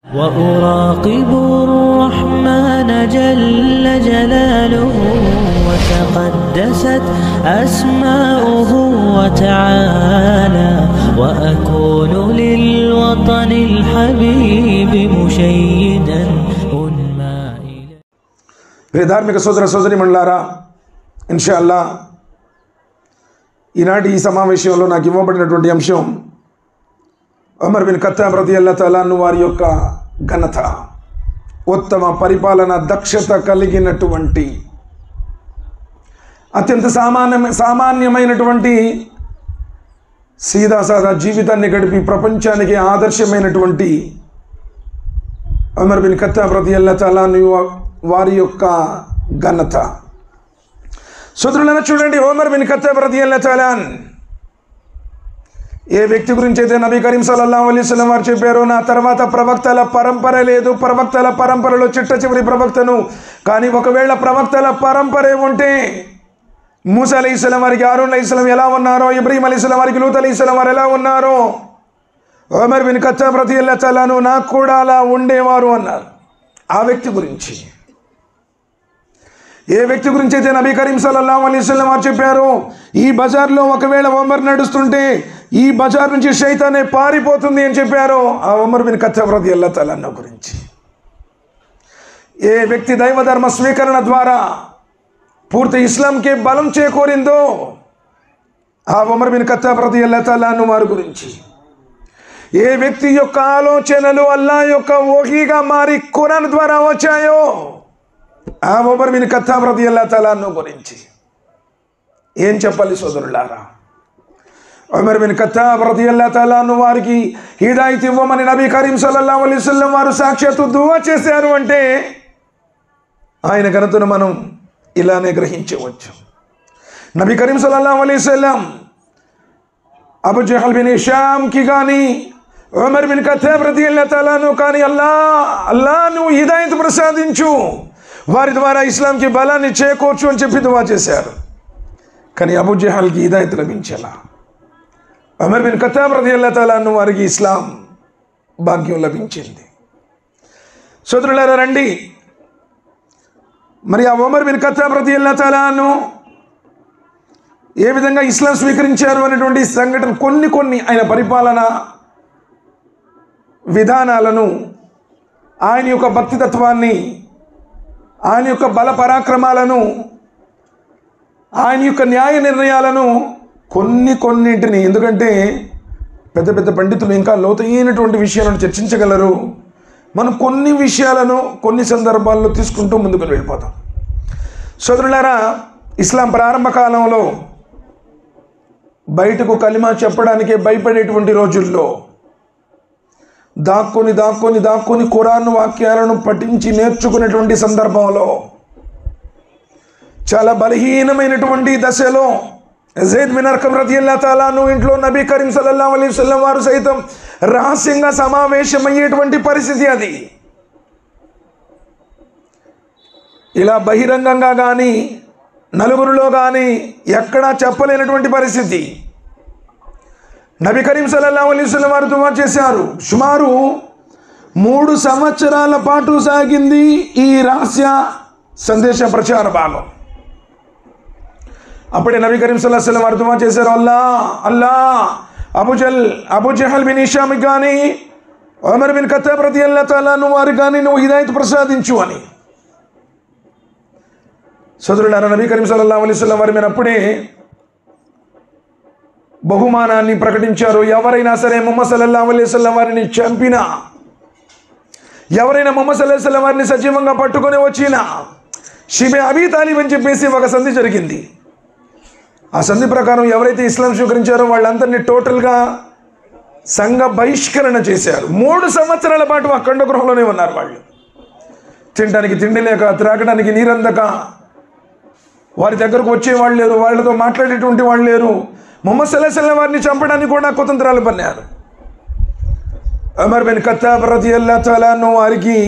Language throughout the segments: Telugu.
وأراقب الرحمن جل جلاله وتقدست أسماؤه وتعالى وأكون للوطن الحبيب مشيدا أنمى إليه. ధార్మిక సోదర సోదరి మండలారా, ఇన్షాల్లా ఈనాటి ఈ సమావేశంలో నాకు ఇవ్వబడినటువంటి అంశం ఉమర్ బిన్ ఖత్తాబ్ రదియల్లాహు తఆలా అన్హు వారి యొక్క ఘనత, ఉత్తమ పరిపాలన దక్షత కలిగినటువంటి అత్యంత సామాన్యమైనటువంటి సీదాసాదా జీవితాన్ని గడిపి ప్రపంచానికి ఆదర్శమైనటువంటి ఉమర్ బిన్ ఖత్తాబ్ రదియల్లాహు తఆలా అన్హు వారి యొక్క ఘనత. సోదరులను చూడండి, ఉమర్ బిన్ ఖత్తాబ్ రదియల్లాహు తఆలా ఏ వ్యక్తి గురించి అయితే నబీ కరీం సల్లల్లాహు అలైహి వసల్లం వారు చెప్పారో, నా తర్వాత ప్రవక్తల పరంపర లేదు, ప్రవక్తల పరంపరలో చిట్ట చివరి ప్రవక్తను. కానీ ఒకవేళ ప్రవక్తల పరంపరే ఉంటే మూసా అలైహిస్సలాం వారికి హారూన్ అలైహిస్సలాం ఎలా ఉన్నారో, ఇబ్రాహీం అలైహిస్సలాం వారికి లూత్ అలైహిస్సలాం వారు ఎలా ఉన్నారో, ఉమర్ బిన్ ఖత్తాబ్ రదియల్లాహు తఆలా నాకు కూడా అలా ఉండేవారు అన్నారు. ఆ వ్యక్తి గురించి, ఏ వ్యక్తి గురించి అయితే నబీ కరీం సల్లల్లాహు అలైహి వసల్లం వారు చెప్పారో, ఈ బజార్లో ఒకవేళ ఉమర్ నడుస్తుంటే ఈ బజార్ నుంచి శైతానే పారిపోతుంది అని చెప్పారో, ఆ ఉమర్ బిన్ ఖత్తాబ్ రదియల్లాహు తఆలా అన్హు గురించి. ఏ వ్యక్తి దైవధర్మ స్వీకరణ ద్వారా పూర్తి ఇస్లాంకి బలం చేకూరిందో, ఆ ఉమర్ బిన్ ఖత్తాబ్ రదియల్లాహు తఆలా అన్హు వారి గురించి. ఏ వ్యక్తి యొక్క ఆలోచనలు అల్లాహ్ యొక్క వహీగా మారి ఖురాన్ ద్వారా వచ్చాయో, ఆ ఉమర్ బిన్ ఖత్తాబ్ రదియల్లాహు తఆలా అన్హు గురించి ఏం చెప్పాలి సోదరులారా. ఉమర్ బిన్ ఖత్తాబ్ రదియల్లాహు తఆలా అన్హు వారికి హిదాయత్ ఇవ్వమని నబీ కరీం సల్లల్లాహు అలైహి వసల్లం వారు సాక్షాత్తు దువా చేశారు అంటే ఆయన ఘనతను మనం ఇలానే గ్రహించవచ్చు. నబీ కరీం సల్లల్లాహు అలైహి వసల్లం అబూ జహల్ బిన్ హిషామ్కి కానీ ఉమర్ బిన్ ఖత్తాబ్ రదియల్లాహు తఆలా అన్హు కానీ అల్లాహ్ నువ్వు హిదాయత్ ప్రసాదించు, వారి ద్వారా ఇస్లాంకి బలాన్ని చేకూర్చు అని చెప్పి దువా చేశారు. కానీ అబూ జహల్కి హిదాయత్ లభించాల. ఉమర్ బిన్ ఖత్తాబ్ రదియల్లాహు తఆలా అన్హు వారికి ఇస్లాం భాగ్యం లభించింది. సోదరులారా రండి, మరి ఆ ఉమర్ బిన్ ఖత్తాబ్ రదియల్లాహు తఆలా అన్హు ఏ విధంగా ఇస్లాం స్వీకరించారు అనేటువంటి సంఘటన కొన్ని ఆయన పరిపాలన విధానాలను, ఆయన యొక్క భక్తితత్వాన్ని, ఆయన యొక్క బల పరాక్రమాలను, ఆయన యొక్క న్యాయ నిర్ణయాలను కొన్నింటిని, ఎందుకంటే పెద్ద పెద్ద పండితులు ఇంకా లోతైనటువంటి విషయాలను చర్చించగలరు. మనం కొన్ని విషయాలను కొన్ని సందర్భాల్లో తీసుకుంటూ ముందుకు వెళ్ళిపోతాం. సోదరులారా, ఇస్లాం ప్రారంభ కాలంలో బయటకు కలిమా చెప్పడానికే భయపడేటువంటి రోజుల్లో దాక్కుని ఖురాన్ వాక్యాలను పఠించి నేర్చుకునేటువంటి సందర్భంలో, చాలా బలహీనమైనటువంటి దశలో జైద్ బిన్ అర్కం రదియల్లాహు తఆలా అన్హు ఇంట్లో నబీ కరీం సల్లల్లాహు అలైహి వసల్లం వారు సైతం రహస్యంగా సమావేశమయ్యేటువంటి పరిస్థితి అది. ఇలా బహిరంగంగా కానీ నలుగురిలో కానీ ఎక్కడా చెప్పలేనటువంటి పరిస్థితి. నబీ కరీం సల్లల్లాహు అలైహి వసల్లం వారు దువా చేశారు. సుమారు 3 సంవత్సరాల పాటు సాగింది ఈ రహస్య సందేశ ప్రచార భాగం. అప్పుడే నబీ కరీం సల్లల్లాహు అలైహి వసల్లం వారు దువా చేశారు, అల్లాహ్ అబూ జహల్ బిన్ హిషామ్ కానీ ఉమర్ బిన్ ఖత్తాబ్ రదియల్లాహు తఆలా అన్హు వారు కానీ నువ్వు హిదాయత్ ప్రసాదించు అని. సోదరులారా, నబీ కరీం సల్లల్లాహు అలైహి వసల్లం వారి మీద అప్పుడే బహుమానాన్ని ప్రకటించారు. ఎవరైనా సరే ముహమ్మద్ సల్లల్లాహు అలైహి వసల్లం వారిని చంపినా, ఎవరైనా ముహమ్మద్ సల్లల్లాహు అలైహి వసల్లం వారిని సజీవంగా పట్టుకొని వచ్చినా, షిబే అబీ తాలిబ్ అని చెప్పేసి ఒక సంధి జరిగింది. ఆ సంధి ప్రకారం ఎవరైతే ఇస్లాం స్వీకరించారో వాళ్ళందరినీ టోటల్గా సంఘ బహిష్కరణ చేశారు. 3 సంవత్సరాల పాటు ఆ ఖండ గృహంలోనే ఉన్నారు. వాళ్ళు తినడానికి తిండి లేక, త్రాగడానికి నీరందక, వారి దగ్గరకు వచ్చేవాళ్ళు లేరు, వాళ్ళతో మాట్లాడేటువంటి వాళ్ళు లేరు. ముహమ్మద్ సల్లల్లాహు అలైహి వసల్లం వారిని చంపడానికి కూడా కుతంత్రాలు పన్నారు. ఉమర్ బిన్ ఖత్తాబ్ రదియల్లాహు తఆలా అన్హు వారికి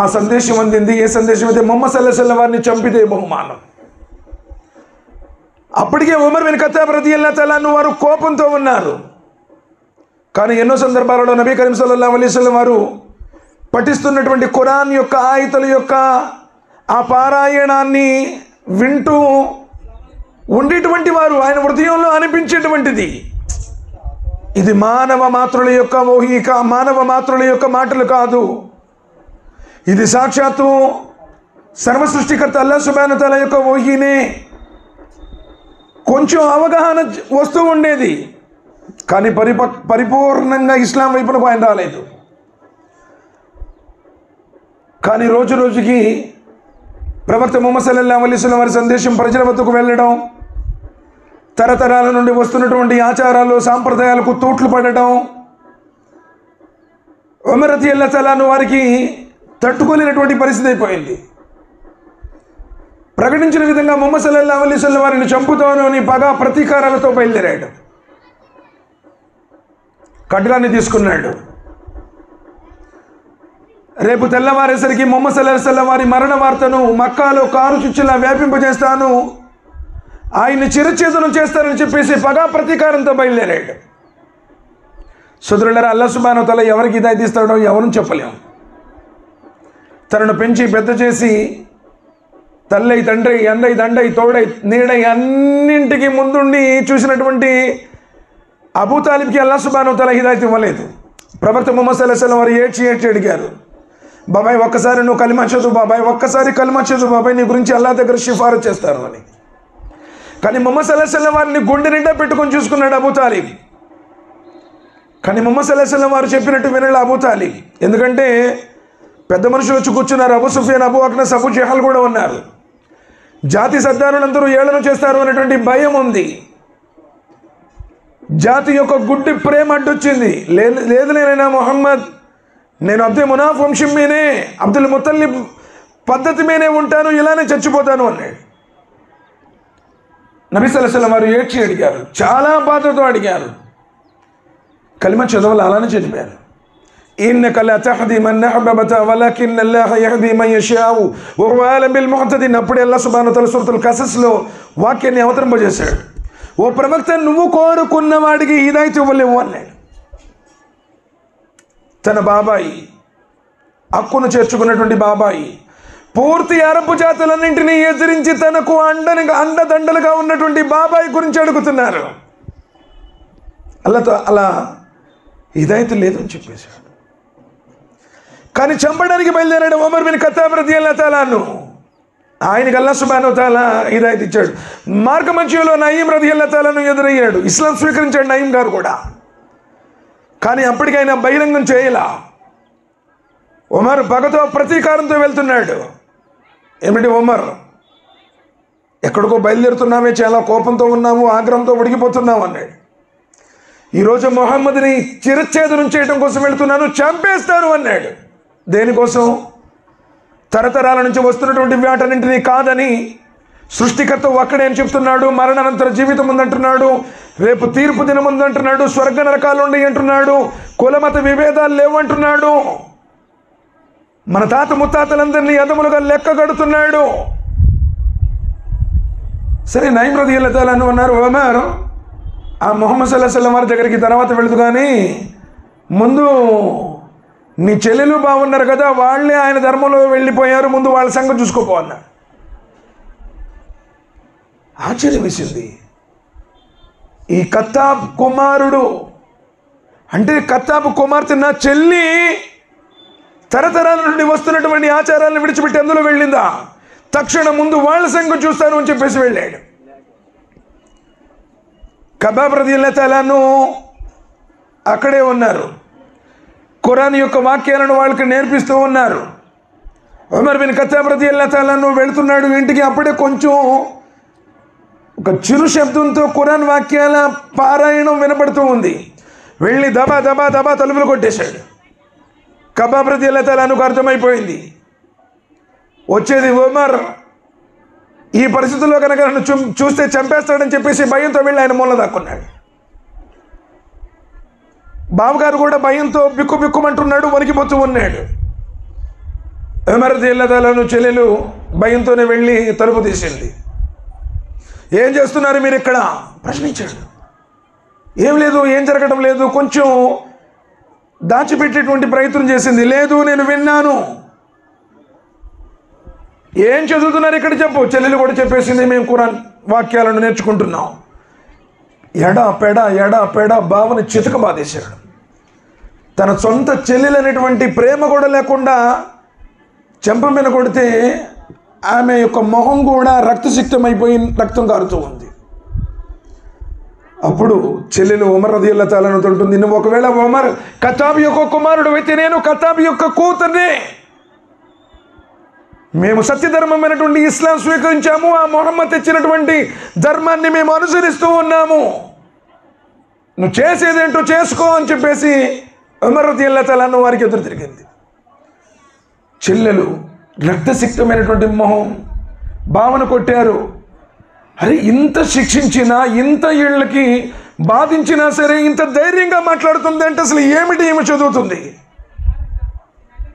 ఆ సందేశం అందింది. ఏ సందేశం అయితే ముహమ్మద్ సల్లల్లాహు అలైహి వసల్లం వారిని చంపితే బహుమానం. అప్పటికే ఉమర్ బిన్ ఖత్తాబ్ రదియల్లాహు తఆలా అన్హు వారు కోపంతో ఉన్నారు. కానీ ఎన్నో సందర్భాలలో నబీ కరీం సల్లల్లాహు అలైహి వసల్లం వారు పఠిస్తున్నటువంటి ఖురాన్ యొక్క ఆయతుల యొక్క ఆ పారాయణాన్ని వింటూ ఉండేటువంటి వారు ఆయన హృదయంలో అనిపించేటువంటిది ఇది మానవ మాతృల యొక్క మాటలు కాదు, ఇది సాక్షాత్తు సర్వ సృష్టికర్త అల్లాహ్ సుబ్హానహు వ తఆలా యొక్క వహీనే. కొంచెం అవగాహన వస్తూ ఉండేది, కానీ పరిపూర్ణంగా ఇస్లాం వైపునకు ఆయన రాలేదు. కానీ రోజు రోజుకి ప్రవక్త ముహమ్మద్ సల్లల్లాహు అలైహి వసల్లం వారి సందేశం ప్రజల వద్దకు వెళ్ళడం, తరతరాల నుండి వస్తున్నటువంటి ఆచారాలు సాంప్రదాయాలకు తూట్లు పడడం, ఉమర్ రదియల్లాహు తఆలా అన్హు వారికి తట్టుకోలేనటువంటి పరిస్థితి అయిపోయింది. ప్రకటించిన విధంగా ముహమ్మద్ సల్లల్లాహు అలైహి వసల్లం వారిని చంపుతాను అని పగా ప్రతీకారాలతో బయలుదేరాడు. ఖడ్గాన్ని తీసుకున్నాడు. రేపు తెల్లవారేసరికి ముహమ్మద్ సల్లల్లాహు అలైహి వసల్లం వారి మరణ వార్తను మక్కాలో కారు చుచ్చులా వ్యాపింపజేస్తాను, ఆయన్ని చిరఛేదనం చేస్తారని చెప్పేసి పగా ప్రతీకారంతో బయలుదేరాడు. సోదరులారా, అల్లాహ్ సుబ్హానహు వ తఆలా ఎవరికి హిదాయత్ ఇస్తాడో ఎవరూ చెప్పలేము. తనను పెంచి పెద్ద చేసి తల్లై తండ్రి అండై దండై తోడై నీడై అన్నింటికి ముందుండి చూసినటువంటి అబూ తాలిబ్కి అల్లాహ్ సుబ్హానహు వ తఆలా హిదాయత్ ఇవ్వలేదు. ప్రవక్త ముహమ్మద్ సల్లల్లాహు అలైహి వసల్లం వారు ఏడ్చి అడిగారు, బాబాయ్ ఒక్కసారి నువ్వు కలిమా చదువు బాబాయ్, ఒక్కసారి కలిమా చదువు బాబాయ్, నీ గురించి అల్లాహ్ దగ్గర సిఫారసు చేస్తాను అని. కానీ ముహమ్మద్ సల్లల్లాహు అలైహి వసల్లం వారిని గుండె నిండా పెట్టుకొని చూసుకున్నాడు అబూ తాలిబ్. కానీ ముహమ్మద్ సల్లల్లాహు అలైహి వసల్లం వారు చెప్పినట్టు వినలే అబూ తాలిబ్. ఎందుకంటే పెద్ద మనుషులు వచ్చి కూర్చున్నారు. అబూ సుఫియాన్, అబూ అక్నస్, అబూ జహల్ కూడా ఉన్నారు. జాతి సర్దారులందరూ ఏళన చేస్తారు అనేటువంటి భయం ఉంది. జాతి యొక్క గుడ్డి ప్రేమ అడ్డొచ్చింది. లేదు నేనైనా మొహమ్మద్, నేను అబ్దే మునాఫ్ వంశం మీనే, అబ్దుల్ ముత్తల్లిబ్ పద్ధతి మీనే ఉంటాను, ఇలానే చచ్చిపోతాను అన్నాడు. నబీ సల్లల్లాహు అలైహి వసల్లం వారు ఏడ్చి అడిగారు, చాలా బాధతో అడిగారు. కలిమ చదవాలి, అలానే చదివారు. ఇన్నక లా తహ్దీ మన్ అహ్బబ్త వలకిన్ అల్లాహ్ యహ్దీ మన్ యషాఉ వహువ అలం బిల్ ముహ్తదీన్. అప్పుడే అల్లాహ్ సుబ్హానహు వ తఆలా సూరతుల్ కసస్లో వాక్యాన్ని అవతరింపజేశాడు. ఓ ప్రవక్త, నువ్వు కోరుకున్న వాడికి హిదాయత్ ఇవ్వలేవు అన్నాడు. తన బాబాయి, హక్కును చేర్చుకున్నటువంటి బాబాయి, పూర్తి అరబ్ జాతులన్నింటినీ ఎదిరించి తనకు అండదండలుగా ఉన్నటువంటి బాబాయి గురించి అడుగుతున్నారు. అలా హిదాయత్ లేదని చెప్పేశాడు. కానీ చంపడానికి బయలుదేరాడు ఉమర్ బిన్ ఖత్తాబ్ రదియల్లాహు తఆలా అన్హు. ఆయనకి అల్లాహ్ సుబ్హానహు వ తఆలా హిదాయత్ ఇచ్చాడు. మార్గమధ్యంలో నయీం రదియల్లాహు తఆలా అన్హు ఎదురయ్యాడు. ఇస్లాం స్వీకరించాడు నయీం గారు కూడా. కానీ అప్పటికైనా బహిరంగం చేయలా. ఉమర్ పగతో ప్రతీకారంతో వెళ్తున్నాడు. ఏమిటి ఉమర్, ఎక్కడికో బయలుదేరుతున్నామే, చాలా కోపంతో ఉన్నాము, ఆగ్రహంతో ఉడికిపోతున్నాము అన్నాడు. ఈరోజు మొహమ్మద్ని చిరఛేదనం చేయడం కోసం వెళుతున్నాను, చంపేస్తాను అన్నాడు. దేనికోసం? తరతరాల నుంచి వస్తున్నటువంటి వాటన్నింటినీ కాదని, సృష్టికర్త ఒక్కడే అని చెప్తున్నాడు, మరణానంతర జీవితం ఉందంటున్నాడు, రేపు తీర్పు దినం ఉందంటున్నాడు, స్వర్గ నరకాలు ఉండి అంటున్నాడు, కులమత విభేదాలు లేవంటున్నాడు, మన తాత ముత్తాతలందరినీ యదములుగా లెక్క కడుతున్నాడు. సరే, నయీం రదియల్లాహు తఆలా అన్హు అన్నారు, ఉమర్ ఆ ముహమ్మద్ సల్లల్లాహు అలైహి వసల్లం వారి దగ్గరికి తర్వాత వెళదు, కానీ ముందు నీ చెల్లెలు బాగున్నారు కదా, వాళ్ళే ఆయన ధర్మంలో వెళ్ళిపోయారు, ముందు వాళ్ళ సంగతి చూసుకోపో అన్నారు. ఆశ్చర్యం వేసింది. ఈ ఖత్తాబ్ కుమారుడు అంటే ఖత్తాబ్ కుమార్తె నా చెల్లి తరతరాల నుండి వస్తున్నటువంటి ఆచారాలను విడిచిపెట్టి అందులో వెళ్ళిందా? తక్షణం ముందు వాళ్ళ సంగతి చూస్తాను అని చెప్పేసి వెళ్ళాడు. కబాబ్ రదియల్లాహు తఆలా అన్హు అక్కడే ఉన్నారు. ఖురాన్ యొక్క వాక్యాలను వాళ్ళకి నేర్పిస్తూ ఉన్నారు. ఉమర్ బిన్ ఖత్తాబ్ రదియల్లాహు తఆలా అన్హు వెళుతున్నాడు ఇంటికి. అప్పుడే కొంచెం ఒక చిరు శబ్దంతో ఖురాన్ వాక్యాల పారాయణం వినపడుతూ ఉంది. వెళ్ళి దబా దబా దబా తలుపులు కొట్టేశాడు. కబాబ్ రదియల్లాహు తఆలా అన్హుకు అర్థమైపోయింది, వచ్చేది ఉమర్ ఈ పరిస్థితుల్లో కనుక నన్ను చూస్తే చంపేస్తాడని చెప్పేసి భయంతో వెళ్ళి ఆయన మూల దాక్కున్నాడు. బావగారు కూడా భయంతో బిక్కుబిక్కుమంటున్నాడు, వణికిపోతూ ఉన్నాడు. ఉమర్ రదియల్లాహు తఆలా అన్హు చెల్లెలు భయంతోనే వెళ్ళి తలుపు తీసింది. ఏం చేస్తున్నారు మీరు ఇక్కడ ప్రశ్నించాడు. ఏం లేదు, ఏం జరగడం లేదు, కొంచెం దాచిపెట్టేటువంటి ప్రయత్నం చేసింది. లేదు, నేను విన్నాను. ఏం చదువుతున్నారు ఇక్కడ చెప్పు. చెల్లెలు కూడా చెప్పేసింది, మేము ఖురాన్ వాక్యాలను నేర్చుకుంటున్నాం. ఎడా పెడ బావని చితక బాధేశాడు. తన సొంత చెల్లెలనేటువంటి ప్రేమ కూడా లేకుండా చెంప మీద కొడితే ఆమె యొక్క మొహం కూడా రక్తసిక్తమైపోయి రక్తం కారుతూ ఉంది. అప్పుడు చెల్లెలు ఉమర్ రదియల్లాహు తాలా అన్హు అంటుంది, నువ్వు ఒకవేళ ఉమర్ ఖత్తాబ్ యొక్క కుమారుడు అయితే నేను ఖత్తాబ్ యొక్క కూతుర్ని. మేము సత్యధర్మమైనటువంటి ఇస్లాం స్వీకరించాము. ఆ మొహమ్మద్ తెచ్చినటువంటి ధర్మాన్ని మేము అనుసరిస్తూ ఉన్నాము. నువ్వు చేసేదేంటో చేసుకో అని చెప్పేసి ఉమర్ రదియల్లాహు తాలా అన్హు వారికి ఎదురు తిరిగింది. చెల్లెలు రక్తసిక్తమైనటువంటి మొహం భావన కొట్టారు. అరే, ఇంత శిక్షించినా, ఇంత ఏళ్ళకి బాధించినా సరే ఇంత ధైర్యంగా మాట్లాడుతుంది అంటే అసలు ఏమి చదువుతుంది?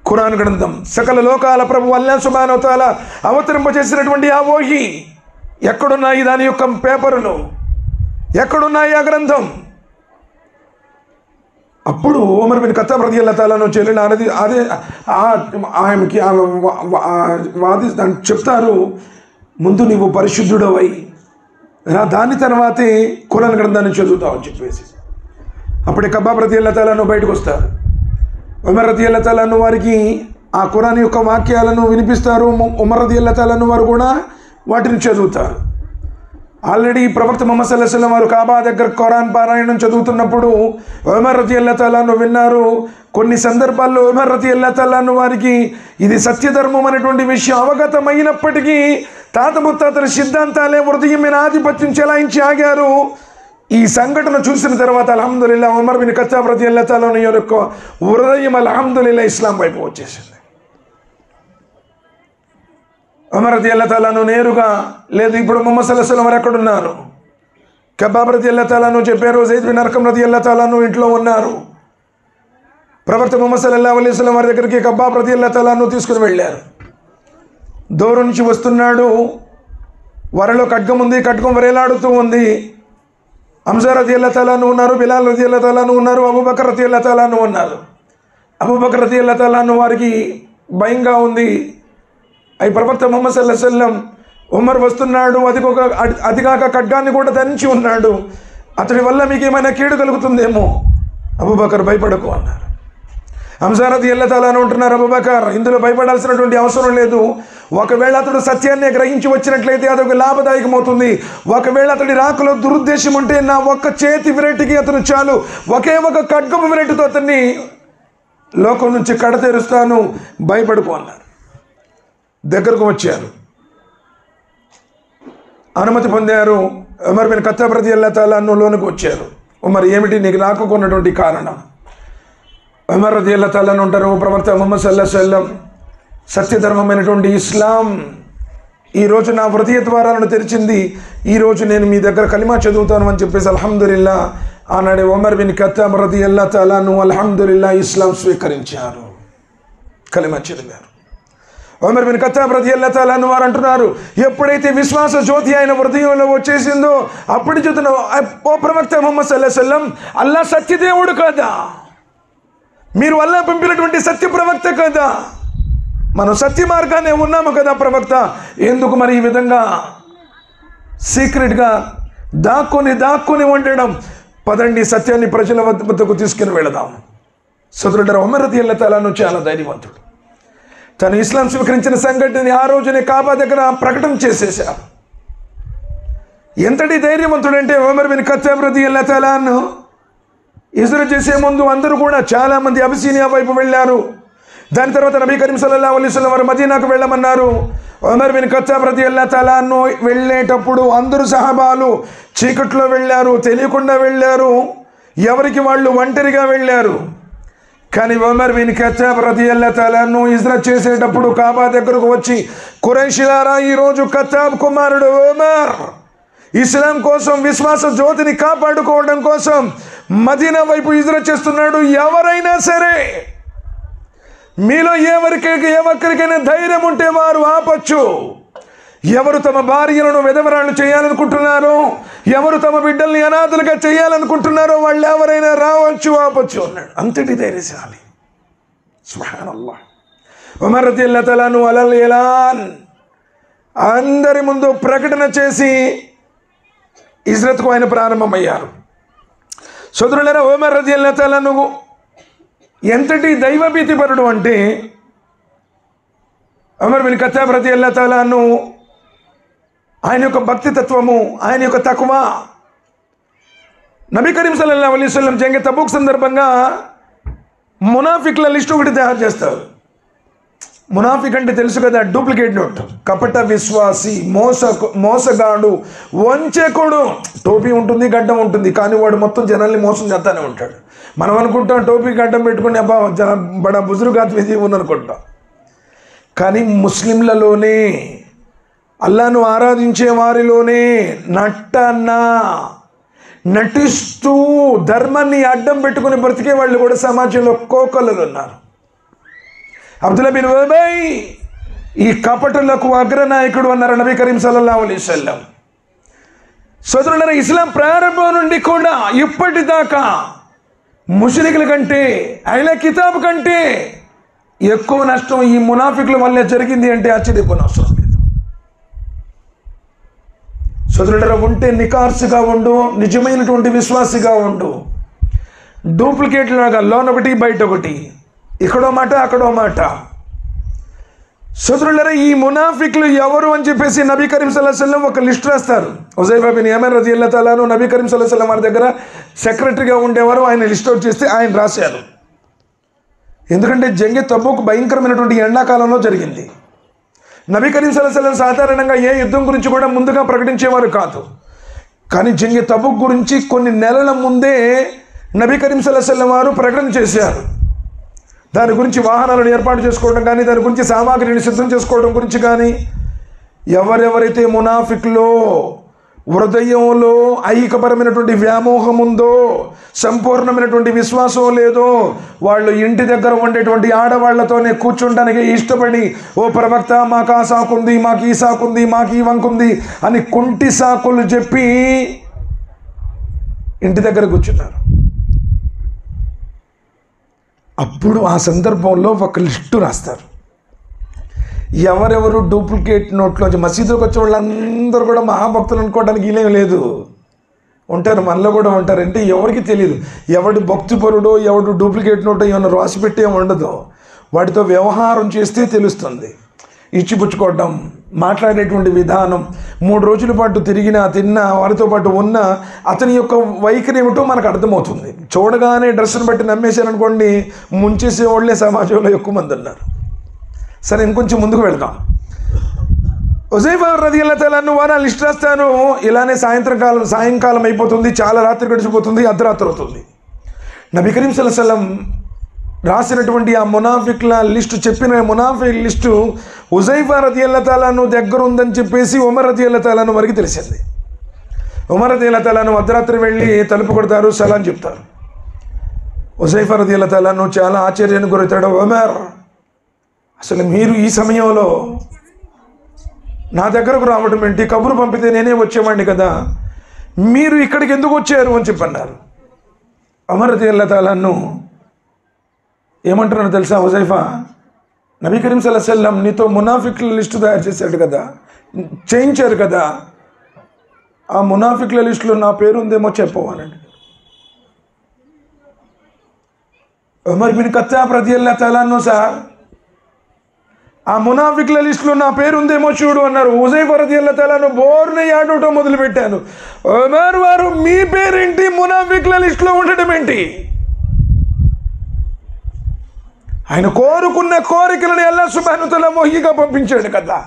ఖురాన్ గ్రంథం సకల లోకాల ప్రభు అల్లాహ్ సుబ్హానహు వ తఆలా అవతరింపజేసినటువంటి ఆ వహీ ఎక్కడున్నాయి? దాని యొక్క పేపర్లు ఎక్కడున్నాయి? ఆ గ్రంథం. అప్పుడు ఉమర్ బిన్ ఖత్తాబ్ రదియల్లాహు తాలా అన్హు చెల్లెలు అదే ఆమెకి చెప్తారు, ముందు నీవు పరిశుద్ధుడవై దాని తర్వాతే ఖురాన్ గ్రంథాన్ని చదువుతావు అని చెప్పేసి. అప్పుడే ఖబ్బాబ్ రదియల్లాహు తాలా అన్హు బయటకు వస్తారు. ఉమర్ రదియల్లాహు తాలా అన్హు వారికి ఆ ఖురాన్ యొక్క వాక్యాలను వినిపిస్తారు. ఉమర్ రదియల్లాహు తాలా అన్హు వారు కూడా వాటిని చదువుతారు. ఆల్రెడీ ప్రవక్త ముహమ్మద్ సల్లల్లాహు అలైహి వసల్లం వారు కాబా దగ్గర ఖురాన్ పారాయణం చదువుతున్నప్పుడు ఉమర్ రదియల్లాహు తాలా అన్హు విన్నారు. కొన్ని సందర్భాల్లో ఉమర్ రదియల్లాహు తాలా అన్హు వారికి ఇది సత్యధర్మం అనేటువంటి విషయం అవగతమైనప్పటికీ తాత ముత్తాతల సిద్ధాంతాలే హృదయం మీద ఆధిపత్యం చెలాయించి ఆగారు. ఈ సంఘటన చూసిన తర్వాత అల్హమ్దులిల్లా ఉమర్ బిన్ ఖత్తాబ్ రదియల్లాహు తాలా అన్హు యొక్క హృదయం అల్హమ్దులిల్లా ఇస్లాం వైపు వచ్చేసింది. ఉమర్ రదియల్లాహు తాలా అన్హు నేరుగా, లేదు ఇప్పుడు ముహమ్మద్ సల్లల్లాహు అలైహి వసల్లం వారు ఎక్కడున్నారు? ఖబ్బాబ్ రదియల్లాహు తాలా అన్హు చెప్పారు, జైద్ బిన్ అర్కమ్ రదియల్లాహు తాలా అన్హు ఇంట్లో ఉన్నారు. ప్రవక్త ముహమ్మద్ సల్లల్లాహు అలైహి వసల్లం వారి దగ్గరికి ఖబ్బాబ్ రదియల్లాహు తాలా అన్హు తీసుకుని వెళ్ళారు. దూరం నుంచి వస్తున్నాడు. వరలో ఖడ్గం ఉంది, ఖడ్గం వేలాడుతూ ఉంది. హంజా రదియల్లాహు తాలా అన్హు ఉన్నారు, బిలాల్ రదియల్లాహు తాలా అన్హు ఉన్నారు, అబూబకర్ రదియల్లాహు తాలా అన్హు ఉన్నారు. అబూబకర్ రదియల్లాహు తాలా అన్హు వారికి భయంగా ఉంది. అయి ప్రవక్త ముహమ్మద్ సల్లల్లాహు అలైహి వసల్లం ఉమర్ వస్తున్నాడు, అదిగాక ఖడ్గాన్ని కూడా ధరించి ఉన్నాడు, అతడి వల్ల మీకు ఏమైనా కీడు కలుగుతుందేమో. అబూబకర్ భయపడకు అన్నారు. హంజా రదియల్లాహు తాలా అన్హు అంటున్నారు, అబూబకర్ ఇందులో భయపడాల్సినటువంటి అవసరం లేదు. ఒకవేళ అతడు సత్యాన్ని గ్రహించి వచ్చినట్లయితే అదొక లాభదాయకమవుతుంది. ఒకవేళ అతడి రాకలో దురుద్దేశం ఉంటే నా ఒక్క చేతి విరటికి అతను చాలు, ఒకే ఒక ఖడ్గము విరటితో అతన్ని లోకం నుంచి కడతేరుస్తాను, భయపడుకో అన్నారు. దగ్గరకు వచ్చారు, అనుమతి పొందారు. ఉమర్ బిన్ ఖత్తాబ్ రదియల్లాహు తాలా అన్హు లోనికి వచ్చారు. ఉమర్, ఏమిటి నీకు రాకున్నటువంటి కారణం? ఉమర్ రదియల్లాహు తాలా అన్హు ఉంటారు, ప్రవక్త ముహమ్మద్ సల్లల్లాహు అలైహి వసల్లం సత్యధర్మమైనటువంటి ఇస్లాం ఈరోజు నా హృదయ ద్వారాలను తెరిచింది. ఈరోజు నేను మీ దగ్గర కలిమా చదువుతాను అని చెప్పేసి అల్హమ్దులిల్లా ఆనాడే ఉమర్ బిన్ ఖత్తాబ్ రదియల్లాహు తాలా అన్హు అల్హమ్దులిల్లా ఇస్లాం స్వీకరించారు, కలిమా చదివారు. ఉమర్ బిన్ ఖత్తాబ్ రదియల్లాహు తాలా అన్హు వారు అంటున్నారు, ఎప్పుడైతే విశ్వాస జ్యోతి ఆయన హృదయంలో వచ్చేసిందో అప్పుడు చెప్తున్నావు, ఓ ప్రవక్త ముహమ్మద్ సల్లల్లాహు అలైహి వసల్లం, అల్లాహ్ సత్యదేవుడు కదా, మీరు అల్లాహ్ పంపినటువంటి సత్య ప్రవక్త కదా, మనం సత్య మార్గానే ఉన్నాము కదా ప్రవక్త, ఎందుకు మరి ఈ విధంగా సీక్రెట్గా దాక్కుని ఉండడం? పదండి సత్యాన్ని ప్రజల వద్దకు తీసుకుని వెళదాం. సోదరుడు ఉమర్ రదియల్లాహు తాలా అన్హు చాలా ధైర్యవంతుడు. తను ఇస్లాం స్వీకరించిన సంఘటనని ఆ రోజునే కాబా దగ్గర ప్రకటన చేసేశారు. ఎంతటి ధైర్యవంతుడంటే ఉమర్ బిన్ ఖత్తాబ్ రదియల్లాహు తాలా అన్హు హిజ్రత్ చేసే ముందు అందరూ కూడా చాలామంది అబిసినియా వైపు వెళ్ళారు. దాని తర్వాత నబీ కరీం సల్లల్లాహు అలైహి వసల్లం వారు మదీనాకు వెళ్ళమన్నారు. ఉమర్ బిన్ ఖత్తాబ్ రదియల్లాహు తాలా అన్హు వెళ్ళేటప్పుడు అందరూ సహాబాలు చీకట్లో వెళ్ళారు, తెలియకుండా వెళ్ళారు, ఎవరికి వాళ్ళు ఒంటరిగా వెళ్ళారు. కానీ ఉమర్ బిన్ ఖత్తాబ్ రదియల్లాహు తాలా అన్హు హిజ్రత్ చేసేటప్పుడు కాబా దగ్గరకు వచ్చి, ఖురైషిలారా, ఈరోజు ఖత్తాబ్ కుమారుడు ఉమర్ ఇస్లాం కోసం విశ్వాస జ్యోతిని కాపాడుకోవడం కోసం మదీనా వైపు హిజ్రత్ చేస్తున్నాడు. ఎవరైనా సరే మీలో ఏ ఒక్కరికైనా ధైర్యం ఉంటే వారు ఆపచ్చు, ఎవరు తమ భార్యలను విధవరాళ్ళు చేయాలనుకుంటున్నారో, ఎవరు తమ బిడ్డల్ని అనాథలుగా చేయాలనుకుంటున్నారో వాళ్ళు ఎవరైనా రావచ్చు, ఆపచ్చు అన్నాడు. అంతటి ధైర్యశాలి. సుబ్హానల్లాహ్. ఉమర్ రదియల్లాహు తఆలా అన్హు అలల్ ఎలాన్ అందరి ముందు ప్రకటన చేసి హిజ్రత్కు ఆయన ప్రారంభమయ్యారు. సోదరులారా, ఉమర్ రదియల్లాహు తఆలా అన్హు ఎంతటి దైవభీతిపరుడు అంటే, ఉమర్ బిన్ ఖత్తాబ్ రదియల్లాహు తఆలా అన్హు ఆయన యొక్క భక్తి తత్వము, ఆయన యొక్క తక్వా, నబీ కరీం సల్లల్లాహు అలైహి వసల్లం జంగే తబూక్ సందర్భంగా మునాఫిక్ల లిస్టు ఒకటి తయారు చేస్తారు. మునాఫిక్ అంటే తెలుసు కదా, డూప్లికేట్ నోట్, కపట విశ్వాసి, మోసగాడు, వంచకుడు. టోపీ ఉంటుంది, గడ్డం ఉంటుంది, కానీ వాడు మొత్తం జనాల్ని మోసం చేస్తానే ఉంటాడు. మనం అనుకుంటాం టోపీ గడ్డం పెట్టుకుని అబ్బా బడా బుజురుగాత్ విజయం అనుకుంటాం. కానీ ముస్లింలలోనే, అల్లాను ఆరాధించే వారిలోనే నటిస్తూ ధర్మాన్ని అడ్డం పెట్టుకుని బ్రతికే వాళ్ళు కూడా సమాజంలో కోకొల్లలు ఉన్నారు. అబ్దుల్లా బిన్ ఉబై ఈ కపటులకు అగ్రనాయకుడు అన్నారు నబీ కరీం సల్లల్లాహు అలైహి వసల్లం. సోదరులారా, ఇస్లాం ప్రారంభం నుండి కూడా ఇప్పటిదాకా ముష్రికుల కంటే, అహ్లే కితాబ్ కంటే ఎక్కువ నష్టం ఈ మునాఫికుల వల్లే జరిగింది అంటే ఆశ్చర్యపోనవసరం లేదు. సోదరులారా, ఉంటే నికార్సుగా ఉండు, నిజమైనటువంటి విశ్వాసిగా ఉండు. డూప్లికేట్ లాగా లోనొకటి బయట ఒకటి, ఇక్కడో మాట అక్కడో మాట. సోదరులారా, ఈ మునాఫిక్లు ఎవరు అని చెప్పేసి నబీ కరీం సల్లల్లాహు అలైహి వసల్లం ఒక లిస్ట్ రాస్తారు. హుజైఫా బిన్ యమన్ రదియల్లాహు తఆలా అన్హు నబీ కరీం సల్లల్లాహు అలైహి వసల్లం వారి దగ్గర సెక్రటరీగా ఉండేవారు. ఆయన లిస్ట్ అవుట్ చేస్తే ఆయన రాశారు. ఎందుకంటే జంగే తబూక్ భయంకరమైనటువంటి ఎండాకాలంలో జరిగింది. నబీ కరీం సల్లల్లాహు అలైహి వసల్లం సాధారణంగా ఏ యుద్ధం గురించి కూడా ముందుగా ప్రకటించేవారు కాదు. కానీ జంగే తబూక్ గురించి కొన్ని నెలల ముందే నబీ కరీం సల్లల్లాహు అలైహి వసల్లం వారు ప్రకటన చేశారు. దాని గురించి వాహనాలను ఏర్పాటు చేసుకోవడం కానీ, దాని గురించి సామాగ్రిని సిద్ధం చేసుకోవడం గురించి కానీ, ఎవరెవరైతే మునాఫిక్లో హృదయంలో ఐకపరమైనటువంటి వ్యామోహం ఉందో, సంపూర్ణమైనటువంటి విశ్వాసం లేదో, వాళ్ళు ఇంటి దగ్గర ఉండేటువంటి ఆడవాళ్లతోనే కూర్చుంటానికి ఇష్టపడి, ఓ ప్రవక్త మాకు ఆ సాకుంది, మాకు ఈ సాకుంది, మాకు ఈ వంకుంది అని కుంటి సాకులు చెప్పి ఇంటి దగ్గర కూర్చున్నారు. అప్పుడు ఆ సందర్భంలో ఒక లిస్టు రాస్తారు. ఎవరెవరు డూప్లికేట్ నోట్లోంచి మసీదులకు వచ్చే వాళ్ళందరూ కూడా మహాభక్తులు అనుకోవడానికి వీలేం లేదు, ఉంటారు, మనలో కూడా ఉంటారు. అంటే ఎవరికి తెలియదు ఎవడు భక్తిపరుడో ఎవడు డూప్లికేట్ నోటో ఏమన్నా రాసి పెట్టే ఉండదు. వాటితో వ్యవహారం చేస్తే తెలుస్తుంది. ఇచ్చిపుచ్చుకోవడం, మాట్లాడేటువంటి విధానం, 3 రోజుల పాటు తిన్నా వారితో పాటు ఉన్న అతని యొక్క వైఖరి ఏమిటో మనకు అర్థమవుతుంది. చూడగానే డ్రెస్సును బట్టి నమ్మేశారనుకోండి, ముంచేసే వాళ్ళే సమాజంలో ఎక్కువ మంది ఉన్నారు. సరే, ఇంకొంచెం ముందుకు వెళ్దాం. హుజైఫా రదియల్లాహు తఆలా అన్హు వారు లిస్ట్ రాస్తాను. ఇలానే సాయంకాలం అయిపోతుంది, చాలా రాత్రి గడిచిపోతుంది, అర్ధరాత్రి అవుతుంది. నబీ కరీం సల్లల్లాహు అలైహి వసల్లం రాసినటువంటి ఆ మునాఫిక్ల లిస్టు, చెప్పిన మునాఫిక్ లిస్టు హుజైఫా రదియల్లాహు తఆలా అన్హు దగ్గర ఉందని చెప్పేసి ఉమర్ రదియల్లాహు తఆలా అన్హు వారికి తెలిసింది. ఉమర్ రదియల్లాహు తఆలా అన్హు అర్ధరాత్రి వెళ్ళి తలుపు కొడతారు, సలాం చెప్తారు. హుజైఫా రదియల్లాహు తఆలా అన్హు చాలా ఆశ్చర్యానికి గురవుతాడు. ఉమర్, అసలు మీరు ఈ సమయంలో నా దగ్గరకు రావడం ఏంటి? కబురు పంపితే నేనే వచ్చేవాడిని కదా, మీరు ఇక్కడికి ఎందుకు వచ్చారు అని చెప్పన్నారు. ఉమర్ రదియల్లాహు తఆలా అన్హు ఏమంటున్నారో తెలుసా? హుజైఫా, నబీ కరీం సల్లల్లాహు అలైహి వసల్లం నీతో మునాఫిక్ల లిస్టు తయారు చేశాడు కదా, చేయించారు కదా, ఆ మునాఫిక్ల లిస్టులో నా పేరు ఉందేమో చెప్పవాలండి. ఉమర్ బిన్ ఖత్తాబ్ రదియల్లాహు తఆలా అన్హు, సార్ ఆ మునాఫిక్ల లిస్టులో నా పేరు ఉందేమో చూడు అన్నారు. హుజైఫా రదియల్లాహు తఆలా అన్హు బోర్ని ఆడటం మొదలుపెట్టాను. ఉమర్ వారు, మీ పేరేంటి మునాఫిక్ల లిస్టులో ఉండటం ఏంటి? ఆయన కోరుకున్న కోరికలను అల్లాహ్ సుబ్హానహు వ తఆలా మొహిగా పంపించాడు కదా.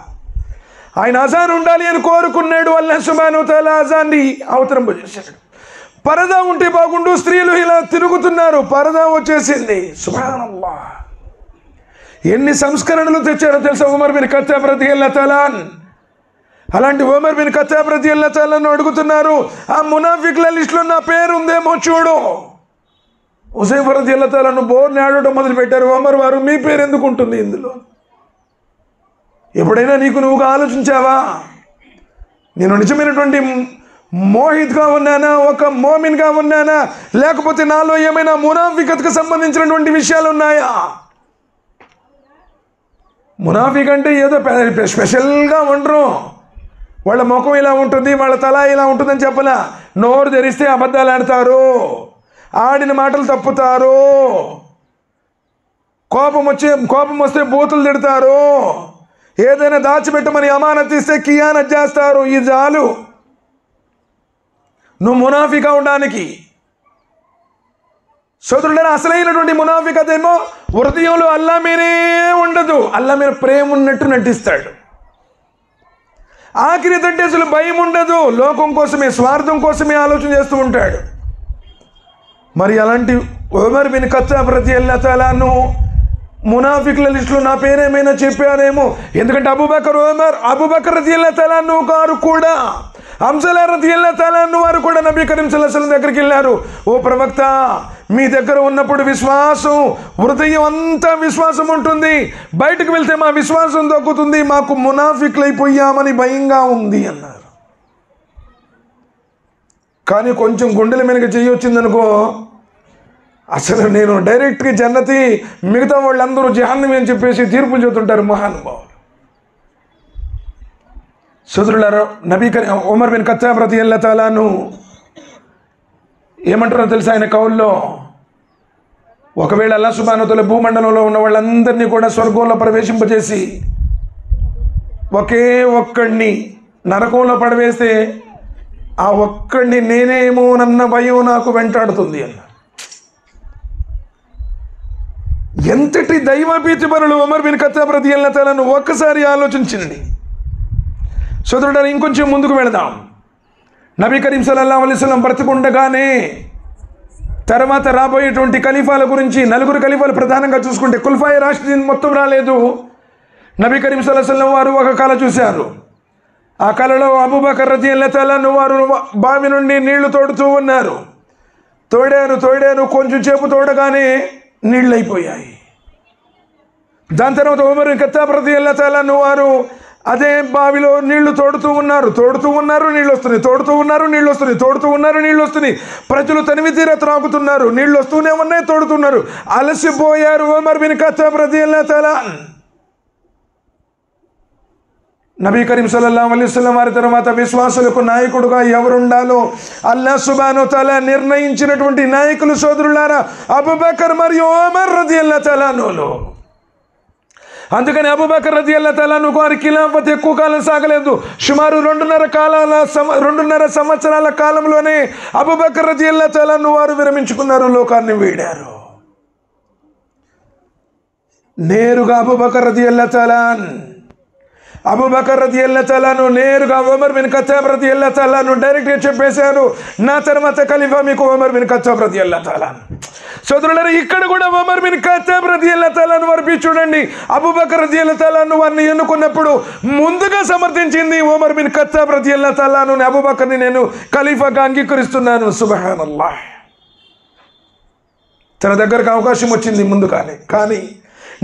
ఆయన అజాన్ ఉండాలి అని కోరుకున్నాడు, అల్లాహ్ సుబ్హానహు వ తఆలా అజాన్ని అవతరింపజేశాడు. పరదా ఉంటే బాగుండు, స్త్రీలు ఇలా తిరుగుతున్నారు, పరదా వచ్చేసింది. సుబ్హానల్లాహ్, ఎన్ని సంస్కరణలు తెచ్చారో తెలుసా ఉమర్ బిన్ ఖత్తాబ్ రదియల్లాహు తఆలా. అలాంటి ఉమర్ బిన్ ఖత్తాబ్ రదియల్లాహు తఆలాను అడుగుతున్నారు, ఆ మునాఫిక్ల లిస్టులో నా పేరు ఉందేమో చూడు. హుజైఫా రదియల్లాహు తఆలా బోర్ని ఆడటం మొదలుపెట్టారు. ఉమర్ వారు, మీ పేరు ఎందుకు ఉంటుంది ఇందులో? ఎప్పుడైనా నువ్వుగా ఆలోచించావా? నేను నిజమైనటువంటి మోహిద్గా ఉన్నానా, ఒక మోమిన్గా ఉన్నానా, లేకపోతే నాలో ఏమైనా మునాఫికత్కు సంబంధించినటువంటి విషయాలు ఉన్నాయా? మునాఫిక్ అంటే ఏదో స్పెషల్గా ఉండరు, వాళ్ళ ముఖం ఇలా ఉంటుంది, వాళ్ళ తల ఇలా ఉంటుందని చెప్పలా. నోరు తెరిస్తే అబద్ధాలు ఆడతారు, ఆడిన మాటలు తప్పుతారు, కోపం వస్తే బూతులు తిడతారు, ఏదైనా దాచిపెట్టమని అమానత్ ఇస్తే కియానత్ చేస్తారు. ఇది చాలు నువ్వు మునాఫిక్ అవడానికి. సోదరుడైన అసలైనటువంటి మునాఫికత్ ఏమో హృదయంలో అల్లా మీరే ఉండదు, అల్లా మీద ప్రేమ ఉన్నట్టు నటిస్తాడు. ఆఖరి తంటే అసలు భయం ఉండదు, లోకం కోసమే, స్వార్థం కోసమే ఆలోచన చేస్తూ ఉంటాడు. మరి అలాంటి ఉమర్ బిన్ ఖత్తాబ్ రదియల్లాహు తఆలా అన్హు మునాఫికుల లిస్టులో నా పేరేమైనా చెప్పారేమో. ఎందుకంటే అబూబకర్ రదియల్లాహు తఆలా అన్హు గారు కూడా, హంజలా రదియల్లాహు తఆలా అన్హు వారు కూడా నబీ కరీం సల్లల్లాహు అలైహి వసల్లం దగ్గరికి వెళ్ళారు. ఓ ప్రవక్త, మీ దగ్గర ఉన్నప్పుడు విశ్వాసం, హృదయం అంతా విశ్వాసం ఉంటుంది, బయటకు వెళ్తే మా విశ్వాసం తగ్గుతుంది, మాకు మునాఫికులు అయిపోయామని భయంగా ఉంది అన్నారు. కానీ కొంచెం గుండెల మీదకి చెయ్యొచ్చిందనుకో, అసలు నేను డైరెక్ట్గా జన్నతి, మిగతా వాళ్ళందరూ జహన్నమి అని చెప్పేసి తీర్పులు చెబుతుంటారు మహానుభావులు. సోదరులారా, నబీ కరీం ఉమర్ బిన్ ఖత్తాబ్ రదియల్లాహు తఆలా అన్హు ఏమంటారో తెలుసా ఆయన కౌల్లో? ఒకవేళ అల్లాహ్ సుబ్హానహు వ తఆలా భూమండలంలో ఉన్న వాళ్ళందరినీ కూడా స్వర్గంలో ప్రవేశింపజేసి ఒకే ఒక్కడిని నరకంలో పడవేస్తే ఆ ఒక్కడిని నేనేమో నన్న భయం నాకు వెంటాడుతుంది అన్న. ఎంతటి దైవభీతి పరులు ఉమర్ బిన్ ఖత్తాబ్ రదియల్లాహు తఆలా అన్హు, ఒక్కసారి ఆలోచించండి. సోదరుడు, ఇంకొంచెం ముందుకు వెళదాం. నబీ కరీం సల్లల్లాహు అలైహి వసల్లం బ్రతికుండగానే తర్వాత రాబోయేటువంటి ఖలీఫాల గురించి, నలుగురు ఖలీఫాలు ప్రధానంగా చూసుకుంటే ఖులఫాయే రాషిదీన్ మొత్తం రాలేదు. నబీ కరీం సల్లల్లాహు అలైహి వసల్లం వారు ఒక కళ చూశారు. ఆ కళలో అబూబకర్ రదియల్లాహు తఆలా అన్హు వారు బావి నుండి నీళ్లు తోడుతూ ఉన్నారు. తోడారు, కొంచెం సేపు తోడగానే నీళ్ళు అయిపోయాయి. దాని తర్వాత ఉమర్ బిన్ ఖత్తాబ్ రదియల్లాహు తఆలా అన్హు వారు అదే బావిలో నీళ్లు తోడుతూ ఉన్నారు, నీళ్ళు వస్తున్నాయి. ప్రజలు తనివి తీరా త్రాగుతున్నారు, నీళ్ళు వస్తూనే ఉన్నాయి, తోడుతున్నారు. అలసిపోయారు ఉమర్ బిన్ ఖత్తాబ్ రదియల్లాహు తఆలా. నబీ కరీం సల్లల్లాహు అలైహి వసల్లం వారి తర్వాత విశ్వాసులకు నాయకుడుగా ఎవరుండాలో అల్లాహ్ సుబ్హానహు వ తఆలా నిర్ణయించినటువంటి నాయకులు సోదరులారా అబూబకర్ మరియు ఉమర్ రదియల్లాహు తఆలా అన్హులు. అందుకని అబూబకర్ రదియల్లాహు తఆలా అన్హు వారి ఖిలాఫత్ ఎక్కువ కాలం సాగలేదు. సుమారు 2.5 సంవత్సరాల కాలంలోనే అబూబకర్ రదియల్లాహు తఆలా అన్హు వారు విరమించుకున్నారు, లోకాన్ని వీడారు. నేరుగా అబూబకర్ రదియల్లాహు తఆలా అన్హు నేరుగా ఉమర్ బిన్ ఖత్తాబ్ రదియల్లాహు తఆలా అన్హు డైరెక్ట్గా చెప్పేశారు, నా తర్వాత ఖలీఫా మీకు ఉమర్ బిన్ ఖత్తాబ్ రదియల్లాహు తఆలా అన్హు. సోదరులారా, ఇక్కడ కూడా ఉమర్ బిన్ ఖత్తాబ్ రదియల్లాహు తఆలా అన్హు వారు చూడండి, అబూబకర్ రదియల్లాహు తఆలా అన్హు వారిని ఎన్నుకున్నప్పుడు ముందుగా సమర్థించింది ఉమర్ బిన్ ఖత్తాబ్ రదియల్లాహు తఆలా అన్హుని. అబూబకర్ని నేను ఖలీఫాగా అంగీకరిస్తున్నాను. సుబ్హానల్లాహ్. తన దగ్గరకు అవకాశం వచ్చింది ముందుగానే. కానీ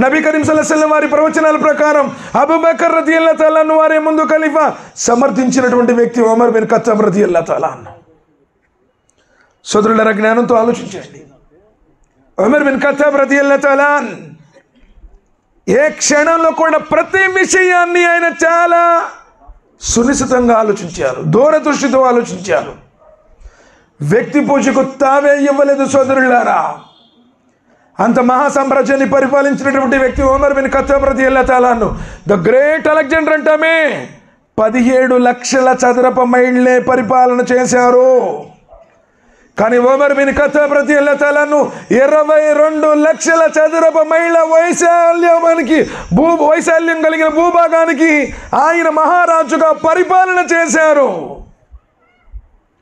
నబీ కరీం సల్లల్లాహు అలైహి వసల్లం వారి ప్రవచనాల ప్రకారం అబూబకర్ రదియల్లాహు తఆలా అన్హు వారే ముందు ఖలీఫా. సమర్థించినటువంటి వ్యక్తి ఉమర్ బిన్ ఖత్తాబ్ రదియల్లాహు తఆలా అన్హు. సోదరులారా, జ్ఞానంతో ఆలోచించండి. ఉమర్ బిన్ ఖత్తాబ్ రదియల్లాహు తఆలా ఏ క్షణంలో కూడా ప్రతి విషయాన్ని ఆయన చాలా సునిశ్చితంగా ఆలోచించారు, దూరదృష్టితో ఆలోచించారు. వ్యక్తి పూజకు తావే ఇవ్వలేదు సోదరులారా. అంత మహాసామ్రాజ్యాన్ని పరిపాలించినటువంటి వ్యక్తి ఉమర్ బిన్ ఖత్తాబ్ రదియల్లాహు తఆలా అన్హు. ద గ్రేట్ అలెగ్జాండర్ అంటామే. 17 లక్షల చదరపు మైళ్ళే పరిపాలన చేశారు. కానీ ఉమర్ బిన్ ఖత్తాబ్ రదియల్లాహు తఆలా అన్హు 22 లక్షల చదరపు మైళ్ళ వైశాల్యం కలిగిన భూభాగానికి ఆయన మహారాజుగా పరిపాలన చేశారు.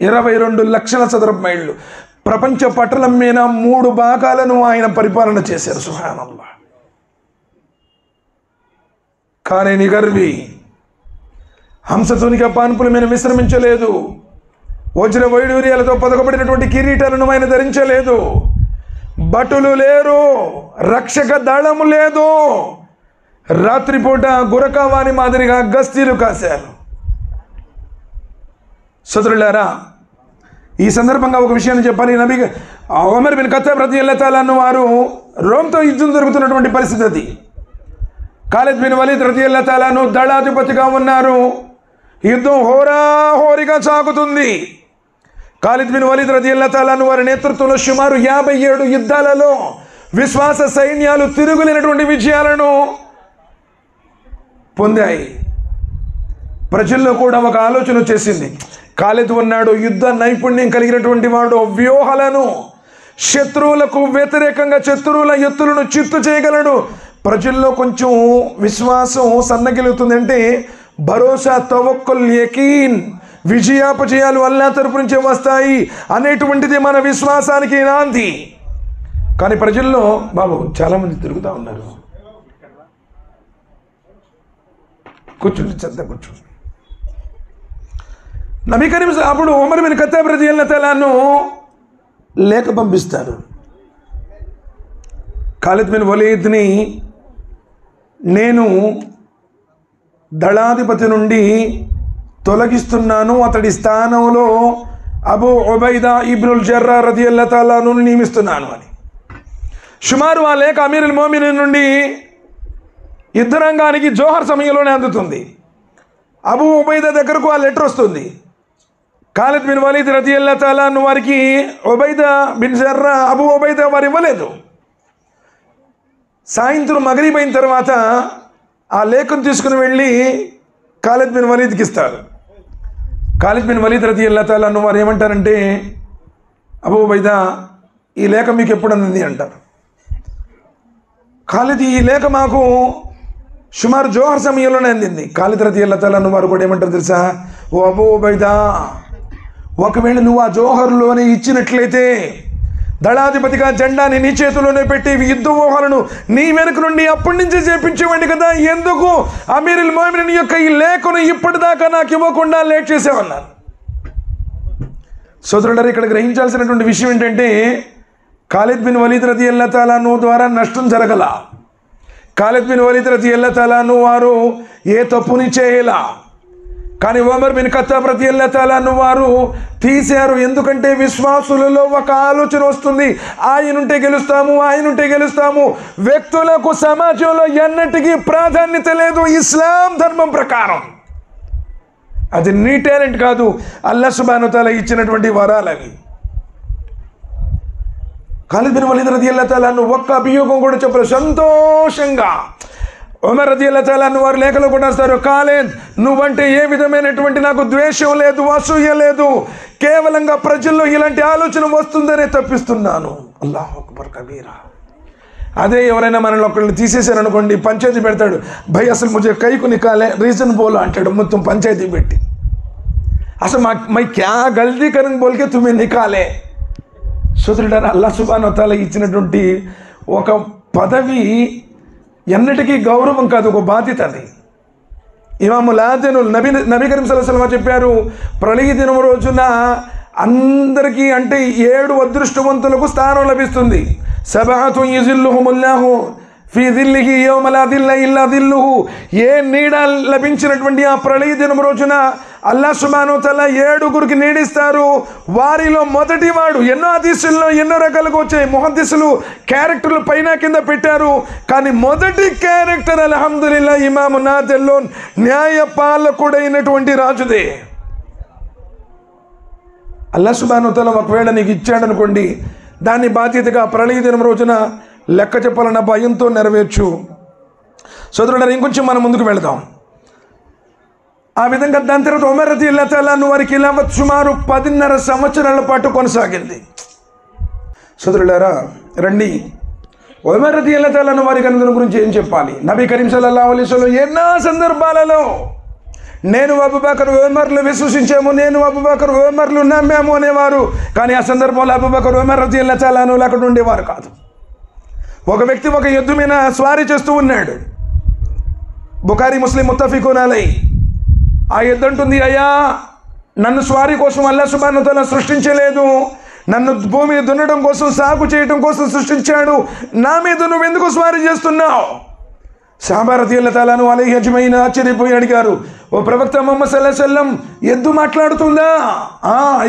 22 లక్షల చదరపు మైళ్ళు. ప్రపంచ పటలం మీద 3 భాగాలను ఆయన పరిపాలన చేశారు. సుబ్హానల్లాహ్. కానీ నిగర్వి హంసతూనిక పాన్పుల మీద విశ్రమించలేదు. వజ్ర వైడూర్యాలతో పొదగబడినటువంటి కిరీటాలను ఆయన ధరించలేదు. భటులు లేరు, రక్షక దళము లేదు. రాత్రిపూట గురకావాని మాదిరిగా గస్తీలు కాశారు. సోదరులారా, ఈ సందర్భంగా ఒక విషయాన్ని చెప్పాలి. నబీ ఉమర్ బిన్ ఖత్తాబ్ రదియల్లాహు తఆలా అన్హు వారు రోమ్తో యుద్ధం జరుగుతున్నటువంటి పరిస్థితి అది. ఖాలిద్ బిన్ వలీద్ రదియల్లాహు తఆలా అన్హు దళాధిపతిగా ఉన్నారు. యుద్ధం హోరాహోరీగా సాగుతుంది. ఖాలిద్ బిన్ వలీద్ రదియల్లాహు తఆలా అన్హు వారి నేతృత్వంలో సుమారు 57 యుద్ధాలలో విశ్వాస సైన్యాలు తిరుగులేనటువంటి విజయాలను పొందాయి. ప్రజల్లో కూడా ఒక ఆలోచన వచ్చేసింది. ఖాలిద్ ఉన్నాడు, యుద్ధ నైపుణ్యం కలిగినటువంటి వాడు, వ్యూహాలను శత్రువులకు వ్యతిరేకంగా శత్రువుల ఎత్తులను చిత్తు చేయగలడు. ప్రజల్లో కొంచెం విశ్వాసం సన్నగిలుతుంది. అంటే భరోసా, తవక్కుల్, యకీన్, విజయాపజయాలు అల్లాహ్ తరపు నుంచే వస్తాయి అనేటువంటిది మన విశ్వాసానికి నాంది. కానీ ప్రజల్లో బాబు చాలామంది తిరుగుతూ ఉన్నారు. కూర్చుండి, చెత్త కూర్చోండి. నబీ కరీం అప్పుడు ఉమర్ బిన్ ఖత్తాబ్ రదియల్లాహు తఆలా అన్హు లేఖ పంపిస్తారు. ఖాలిద్ బిన్ వలీద్ని నేను దళాధిపతి నుండి తొలగిస్తున్నాను, అతడి స్థానంలో అబూ ఉబైదా ఇబ్నుల్ జర్రా రదియల్లాహు తఆలా అన్హును నియమిస్తున్నాను అని. సుమారు ఆ లేఖ అమీరుల్ మోమినీన్ నుండి యుద్ధరంగానికి జోహర్ సమయంలోనే అందుతుంది. అబూ ఉబైదా దగ్గరకు ఆ లెటర్ వస్తుంది. ఖాలిద్ బిన్ వలీద్ రదియల్లాహు తఆలా అన్హు వారికి ఉబైదా బిన్ జర్రా అబూ ఉబైదా వారు ఇవ్వలేదు. సాయంత్రం మగరిబ్ అయిన తర్వాత ఆ లేఖను తీసుకుని వెళ్ళి ఖాలిద్ బిన్ వలీద్కి ఇస్తారు. ఖాలిద్ బిన్ వలీద్ రదియల్లాహు తఆలా అన్హు వారు ఏమంటారంటే, అబూ ఉబైదా ఈ లేఖ మీకు ఎప్పుడు అందింది అంటారు. ఖాలిద్ ఈ లేఖ మాకు సుమారు జోహర్ సమయంలోనే అందింది. ఖాలిద్ రదియల్లాహు తఆలా అన్హు వారు కూడా ఏమంటారు తెలుసా, ఓ అబూ ఉబైదా, ఒకవేళ నువ్వు ఆ జోహర్లోనే ఇచ్చినట్లయితే దళాధిపతిగా జెండాని నీ చేతిలోనే పెట్టి యుద్ధ ఊహలను నీ వెనుక నుండి అప్పటి నుంచే చేపించేవాడిని కదా, ఎందుకు అమీరుల్ మోమినీన్ యొక్క ఈ లేఖను ఇప్పటిదాకా నాకు ఇవ్వకుండా లేట్ చేసేవన్నారు. సోదరులారా, ఇక్కడ గ్రహించాల్సినటువంటి విషయం ఏంటంటే, ఖాలిద్ బిన్ వలీద్ రదియల్లాహు తఆలా అన్హు ద్వారా నష్టం జరగల. ఖాలిద్ బిన్ వలీద్ రదియల్లాహు తఆలా అన్హు వారు ఏ తప్పుని చేయలా. కానీ ఉమర్ బిన్ ఖత్తాబ్ రదియల్లాహు తఆలా అన్హు వారు తీశారు. ఎందుకంటే విశ్వాసులలో ఒక ఆలోచన వస్తుంది, ఆయనుంటే గెలుస్తాము, ఆయనుంటే గెలుస్తాము. వ్యక్తులకు సమాజంలో ఎన్నటికీ ప్రాధాన్యత లేదు ఇస్లాం ధర్మం ప్రకారం. అది నీ టాలెంట్ కాదు, అల్లాహ్ సుబ్హానహు వ తఆలా ఇచ్చినటువంటి వరాలవి. ఖాలిద్ బిన్ వలీద్ రదియల్లాహు తఆలా అన్హు ఒక్క అభియోగం కూడా చెప్పరు. సంతోషంగా ఉమర్ రదియల్లాహు తఆలా అన్హు వారు లేఖలో కూడా వస్తారు, ఖాలిద్ నువ్వంటే ఏ విధమైనటువంటి నాకు ద్వేషం లేదు, అసూయ లేదు, కేవలంగా ప్రజల్లో ఇలాంటి ఆలోచన వస్తుందనే తప్పిస్తున్నాను. అల్లాహు అక్బర్ కబీరా. అదే ఎవరైనా మనల్ని ఒకళ్ళు తీసేశారనుకోండి, పంచాయతీ పెడతాడు, భయ్ అసలు ముझे కైకు నికాలే రీజన్ బోలో అంటాడు. మొత్తం పంచాయతీ పెట్టి అసలు మై క్యా గల్తీ కరెంగ్ బోల్కే తుమ్మే నికాలే. సోదరులారా, అల్లాహ్ సుబ్హానహు వ తఆలా ఇచ్చినటువంటి ఒక పదవి ఎన్నటికీ గౌరవం కాదు, ఒక బాధ్యత. అది ఇమాము లాదెనుల్ నబీ కరీం సల్లల్లాహు అలైహి వసల్లం చెప్పారు, ప్రళయ దినం రోజున అందరికీ అంటే 7 అదృష్టవంతులకు స్థానం లభిస్తుంది. సబఅతు యజిల్లుహుముల్లాహు ఫీ దిల్లిహి యౌమ లా దిల్ల ఇల్లా దిల్లుహు. ఏ నీడ లభించినటువంటి ఆ ప్రళయ దినం రోజున అల్లాహ్ సుబ్హానహు వ తఆలా 7గురికి నీడిస్తారు. వారిలో మొదటి వాడు, ఎన్నో హదీసుల్లో ఎన్నో రకాలుగా వచ్చాయి, ముహద్దీసులు క్యారెక్టర్లు పైన కింద పెట్టారు. కానీ మొదటి క్యారెక్టర్ అల్హమ్దులిల్లా ఇమాము నాదెల్లో న్యాయపాలకుడైనటువంటి రాజుదే. అల్లాహ్ సుబ్హానహు వ తఆలా ఒకవేళ నీకు ఇచ్చాడనుకోండి, దాన్ని బాధ్యతగా ప్రళయ దినం రోజున లెక్క చెప్పాలన్న భయంతో నెరవేర్చు. సోదరులారా, ఇంకొంచెం మనం ముందుకు వెళదాం. ఆ విధంగా దాని తర్వాత ఉమర్ రదియల్లాహు తఆలా అన్హు వారికి ఖిలాఫత్ సుమారు 10.5 సంవత్సరాల పాటు కొనసాగింది. సోదరులారా రండి, ఉమర్ రదియల్లాహు తఆలా అన్హు వారి గనుల గురించి ఏం చెప్పాలి. నబీ కరీం సల్లల్లాహు అలైహి వసల్లం ఎన్నో సందర్భాలలో నేను అబూబకర్ ఉమర్లు విశ్వసించాము, నేను అబూబకర్ ఉమర్లు నమ్మాము అనేవారు. కానీ ఆ సందర్భంలో అబూబకర్ ఉమర్ రదియల్లాహు తఆలా అన్హు అక్కడ ఉండేవారు కాదు. ఒక వ్యక్తి ఒక ఎద్దు మీద స్వారీ చేస్తూ ఉన్నాడు. బుఖారీ ముస్లిం ముత్తఫికున్ అలై. ఆ ఎద్దు అంటుంది, అయ్యా నన్ను స్వారీ కోసం అల్లాహ్ సుబ్హానహు వ తఆలా సృష్టించలేదు, నన్ను భూమిని దున్నడం కోసం, సాగు చేయడం కోసం సృష్టించాడు. నా మీద నువ్వు ఎందుకు స్వారీ చేస్తున్నావు? సహాబా రదియల్లాహు తఆలా అలైహి అజ్మঈన్ ఆశ్చర్యపోయి అడిగారు, ఓ ప్రవక్త ముహమ్మద్ సల్లల్లాహు అలైహి వసల్లం, ఎద్దు మాట్లాడుతుందా?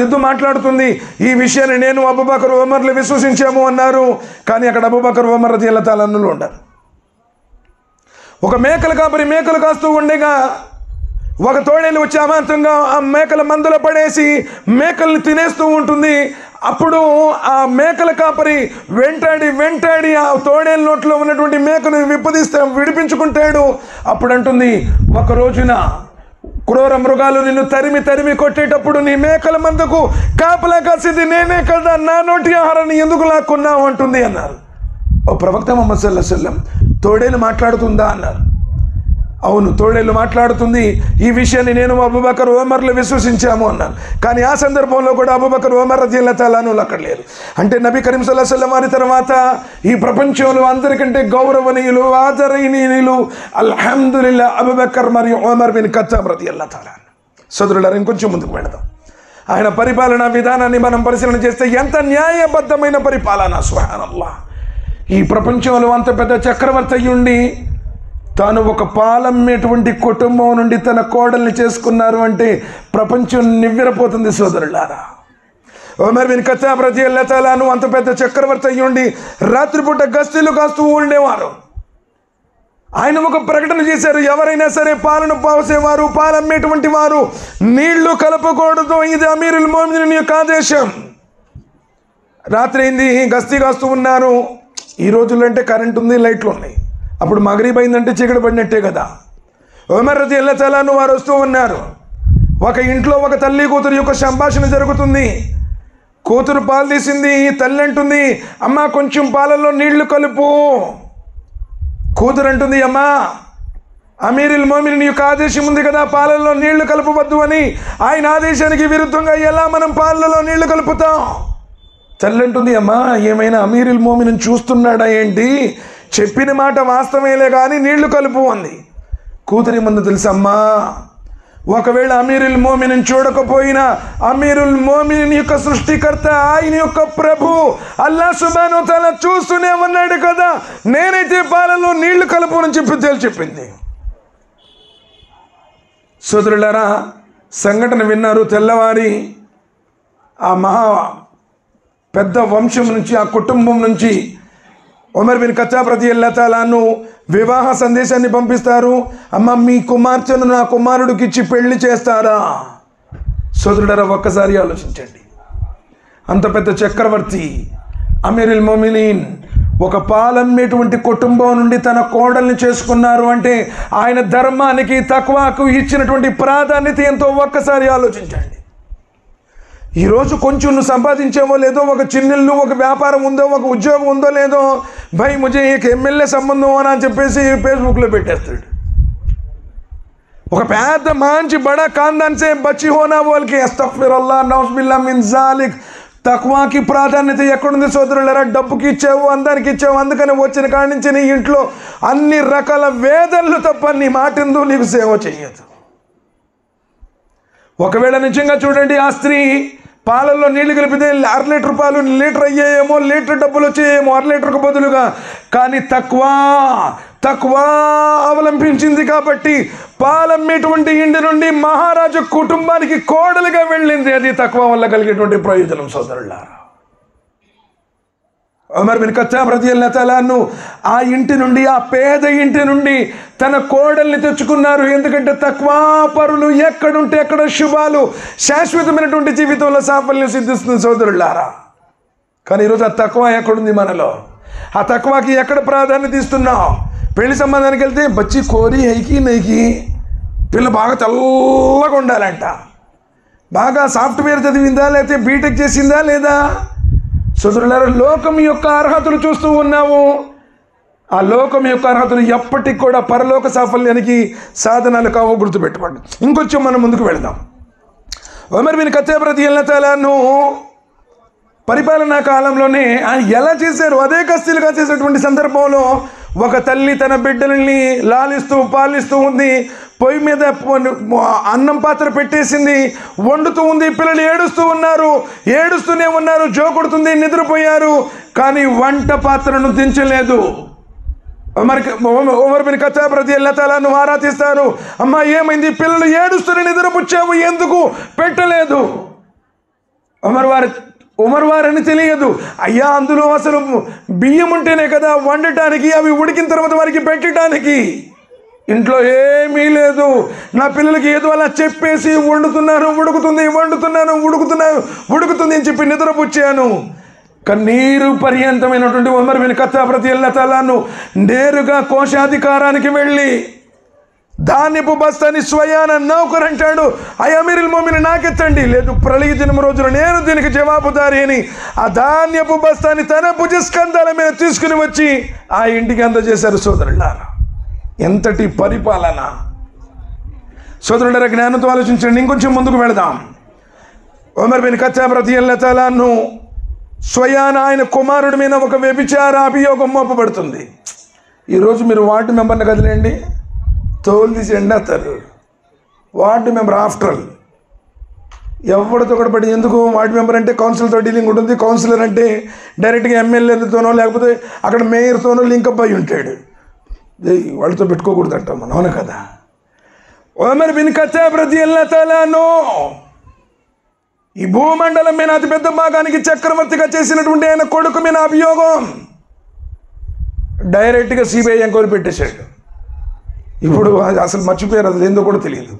ఎద్దు మాట్లాడుతుంది. ఈ విషయాన్ని నేను అబూబకర్ ఉమర్లు విశ్వసించాము అన్నారు. కానీ అక్కడ అబూబకర్ ఉమర్ రదియల్లాహు తఆలా అన్హులు ఉండరు. ఒక మేకల కాపరి మేకలు కాస్తూ ఉండగా ఒక తోడేలు వచ్చి అమాంతంగా ఆ మేకల మందులో పడేసి మేకల్ని తినేస్తూ ఉంటుంది. అప్పుడు ఆ మేకల కాపరి వెంటాడి ఆ తోడేలు నోట్లో ఉన్నటువంటి మేకను విడిపించుకుంటాడు. అప్పుడు అంటుంది, ఒక రోజున క్రూర మృగాలు నిన్ను తరిమి కొట్టేటప్పుడు నీ మేకల మందకు కాపలా కాసింది నేనే కదా, నా నోటి ఆహారాన్ని ఎందుకు లాక్కున్నావు అంటుంది అన్నారు. ఓ ప్రవక్త ముహమ్మద్ సల్లల్లాహు అలైహి వసల్లం, తోడేలు మాట్లాడుతుందా అన్నారు. అవును, తోడేలు మాట్లాడుతుంది. ఈ విషయాన్ని నేను అబూబకర్ ఉమర్లు విశ్వసించాము అన్నాను. కానీ ఆ సందర్భంలో కూడా అబూబకర్ ఉమర్ రదియల్లాహు తఆలా అన్హులు అక్కడ లేరు. అంటే నబీ కరీం సల్లల్లాహు అలైహి వసల్లం వారి తర్వాత ఈ ప్రపంచంలో అందరికంటే గౌరవనీయులు, ఆదరణీయులు అల్హమ్దులిల్లాహ్ అబూబకర్ మరియు ఉమర్ బిన్ ఖత్తాబ్ రదియల్లాహు తఆలా. సోదరులారా, ఇంకొంచెం ముందుకు వెళదాం. ఆయన పరిపాలనా విధానాన్ని మనం పరిశీలన చేస్తే ఎంత న్యాయబద్ధమైన పరిపాలన! సుబ్హానల్లాహ్. ఈ ప్రపంచంలో అంత పెద్ద చక్రవర్తి అయ్యుండి తాను ఒక పాలమ్మేటువంటి కుటుంబం నుండి తన కోడల్ని చేసుకున్నారు అంటే ప్రపంచం నివ్వెరపోతుంది సోదరులారా. ఉమర్ బిన్ ఖత్తాబ్ రదియల్లాహు తఆలా అంత పెద్ద చక్రవర్తి అయ్యుండి రాత్రిపూట గస్తీలు కాస్తూ ఉండేవారు. ఆయన ఒక ప్రకటన చేశారు, ఎవరైనా సరే పాలను పోసేవారు, పాలమ్మేటువంటి వారు నీళ్లు కలపకూడదు, ఇది అమీరుల్ మోమినీన్ యొక్క ఆదేశం. రాత్రి అయింది, గస్తీ కాస్తూ ఉన్నారు. ఈ రోజుల్లో అంటే కరెంట్ ఉంది, లైట్లు ఉన్నాయి. అప్పుడు మగరీబ్ అయిందంటే చీకటి పడినట్టే కదా. ఉమర్ రదియల్లాహు తఆలా వారు వస్తూ ఉన్నారు. ఒక ఇంట్లో ఒక తల్లి కూతురు యొక్క సంభాషణ జరుగుతుంది. కూతురు పాలు తీసింది. తల్లి అంటుంది, అమ్మా కొంచెం పాలలో నీళ్లు కలుపు. కూతురు అంటుంది, అమ్మా అమీరుల్ మోమినీన్ యొక్క ఆదేశం ఉంది కదా, పాలల్లో నీళ్లు కలపవద్దు అని. ఆయన ఆదేశానికి విరుద్ధంగా ఎలా మనం పాలలో నీళ్లు కలుపుతాం? తల్లి అంటుంది, అమ్మా ఏమైనా అమీరుల్ మోమినీన్ చూస్తున్నాడా ఏంటి? చెప్పిన మాట వాస్తవేలే కానీ నీళ్లు కలుపు అంది. కూతురి ముందు తెలుసమ్మా, ఒకవేళ అమీరుల్ మోమినీన్ చూడకపోయినా అమీరుల్ మోమినీన్ యొక్క సృష్టికర్త, ఆయన యొక్క ప్రభు అల్లాహ్ సుబ్హానహు వ తఆలా చూస్తూనే ఉన్నాడు కదా, నేనైతే పాలలో నీళ్లు కలుపు అని చెప్పింది. సోదరులారా, సంఘటన విన్నారు. తెల్లవారి ఆ మహా పెద్ద వంశం నుంచి, ఆ కుటుంబం నుంచి ఉమర్ బిన్ ఖత్తాబ్ రదియల్లాహు తఆలా వివాహ సందేశాన్ని పంపిస్తారు. అమ్మ, మీ కుమార్తెను నా కుమారుడికి ఇచ్చి పెళ్లి చేస్తారా? సోదరులారా, ఒక్కసారి ఆలోచించండి. అంత పెద్ద చక్రవర్తి అమీరుల్ మోమినీన్ ఒక పాలమ్మేటువంటి కుటుంబం నుండి తన కోడల్ని చేసుకున్నారు అంటే ఆయన ధర్మానికి, తక్వాకు ఇచ్చినటువంటి ప్రాధాన్యత ఎంతో ఒక్కసారి ఆలోచించండి. ఈరోజు కొంచెం నువ్వు సంపాదించేవో లేదో, ఒక చిన్నిల్లు, ఒక వ్యాపారం ఉందో, ఒక ఉద్యోగం ఉందో లేదో, భయ్ ముజే ఏక్ ఎమ్మెల్యే సంబంధం అని చెప్పేసి ఫేస్బుక్లో పెట్టేస్తాడు. ఒక పెద్ద మంచి బడా ఖాందాన్ సే బచ్చి హోనా బోల్కి అస్తగ్ఫిరుల్లాహ్ నౌజుబిల్లాహ్ మిన్ జాలిక్. తక్వాకి ప్రాధాన్యత ఎక్కడుంది సోదరులారా? డబ్బుకి ఇచ్చావు, అందరికి ఇచ్చావు, అందుకని వచ్చిన కాడి నుంచి నీ ఇంట్లో అన్ని రకాల వేదనలు తప్ప నీ మాటెందుకు నీకు సేవ చేయదు. ఒకవేళ నిజంగా చూడండి, ఆ స్త్రీ పాలల్లో నీళ్లు కలిపితే 1/2 లీటర్ పాలు లీటర్ అయ్యాయేమో, లీటర్ డబ్బులు వచ్చాయేమో 1/2 లీటర్కు బదులుగా. కానీ తక్వా అవలంబించింది కాబట్టి పాలమ్మేటువంటి ఇంటి నుండి మహారాజు కుటుంబానికి కోడలుగా వెళ్ళింది. అది తక్వా వల్ల కలిగేటువంటి ప్రయోజనం సోదరులారా. ఉమర్ బిన్ ఖత్తాబ్ రదియల్లాహు తఆలా ఆ ఇంటి నుండి, ఆ పేద ఇంటి నుండి తన కోడల్ని తెచ్చుకున్నారు. ఎందుకంటే తక్వా పరులు ఎక్కడుంటే అక్కడ శుభాలు, శాశ్వతమైనటువంటి జీవితంలో సాఫల్యం సిద్ధిస్తుంది సోదరులారా. కానీ ఈరోజు ఆ తక్వా ఎక్కడుంది మనలో? ఆ తక్వాకి ఎక్కడ ప్రాధాన్యత ఇస్తున్నాం? పెళ్లి సంబంధానికి వెళ్తే బచ్చి కోరి హైకి నైకి, పిల్ల బాగా తెల్లగా ఉండాలంట, బాగా సాఫ్ట్వేర్ చదివిందా, లేకపోతే బీటెక్ చేసిందా లేదా? సోదరులారా, లోకం యొక్క అర్హతలు చూస్తూ ఉన్నాము. ఆ లోకం యొక్క అర్హతలు ఎప్పటికి కూడా పరలోక సాఫల్యానికి సాధనాలు కావు, గుర్తుపెట్టుకోండి. ఇంకొంచెం మనం ముందుకు వెళదాం. ఉమర్ బిన్ ఖత్తాబ్ రదియల్లాహు తఆలా పరిపాలనా కాలంలోనే ఆయన ఎలా చేశారు? అదే గస్తీలుగా చేసేటువంటి సందర్భంలో ఒక తల్లి తన బిడ్డల్ని లాలిస్తూ పాలిస్తూ ఉంది. పొయ్యి మీద అన్నం పాత్ర పెట్టేసింది, వండుతూ ఉంది. పిల్లలు ఏడుస్తూనే ఉన్నారు, జోకొడుతుంది, నిద్రపోయారు. కానీ వంట పాత్రను దించలేదు. ఉమర్ బిన్ ఖత్తాబ్ రదియల్లాహు తఆలా అన్హు ఆరా తీస్తారు. అమ్మా ఏమైంది, పిల్లలు ఏడుస్తున్న నిద్రపుచ్చావు, ఎందుకు పెట్టలేదు? ఉమర్ వారని తెలియదు. అయ్యా అందులో అసలు బియ్యం ఉంటేనే కదా వండటానికి, అవి ఉడికిన తర్వాత వారికి పెట్టడానికి. ఇంట్లో ఏమీ లేదు, నా పిల్లలకి ఏదో అలా చెప్పేసి వండుతున్నాను ఉడుకుతుంది, వండుతున్నాను ఉడుకుతుంది అని చెప్పి నిద్రపుచ్చాను. కన్నీరు పర్యంతమైనటువంటి ఉమర్ బిన్ ఖత్తాబ్ రదియల్లాహు తఆలా అన్హు నేరుగా కోశాధికారానికి వెళ్ళి ధాన్యపు బస్తాని స్వయాన నౌకర్ అంటాడు, అమీరుల్ మోమినీన్ నాకెత్తండి, లేదు ప్రళయ దినం రోజున నేను దీనికి జవాబుదారి అని ఆ ధాన్యపు బస్తాని తన భుజస్కంధాల మీద తీసుకుని వచ్చి ఆ ఇంటికి అందజేశారు. సోదరులారా, ఎంతటి పరిపాలన! సోదరులారా, జ్ఞానంతో ఆలోచించండి. ఇంకొంచెం ముందుకు వెళదాం. ఉమర్ బిన్ ఖత్తాబ్ రదియల్లాహు తఆలా అన్హు స్వయాన ఆయన కుమారుడి మీద ఒక వ్యభిచార అభియోగం మోపబడుతుంది. ఈరోజు మీరు వార్డు మెంబర్ని కదిలేండి, తోలు తీసి ఎండేస్తారు. వార్డు మెంబర్ ఆఫ్టర్ ఆల్ ఎవరితో కూడా పడి, ఎందుకు వార్డు మెంబర్ అంటే కౌన్సిల్తో డీలింగ్ ఉంటుంది, కౌన్సిలర్ అంటే డైరెక్ట్గా ఎమ్మెల్యేలతోనో లేకపోతే అక్కడ మేయర్తోనో లింకప్ అయి ఉంటాడు. వాళ్ళతో పెట్టుకోకూడదు అంటాం మనం, అవును కదా? ఉమర్ బిన్ ఖత్తాబ్ రదియల్లాహు తఆలా అన్హు ఈ భూమండలం మీద అతిపెద్ద భాగానికి చక్రవర్తిగా చేసినటువంటి ఆయన కొడుకు మీద అభియోగం డైరెక్ట్గా సిబిఐ ఎంక్వైరీ పెట్టేశాడు. ఇప్పుడు అసలు మర్చిపోయారు, అది ఏందో కూడా తెలియదు.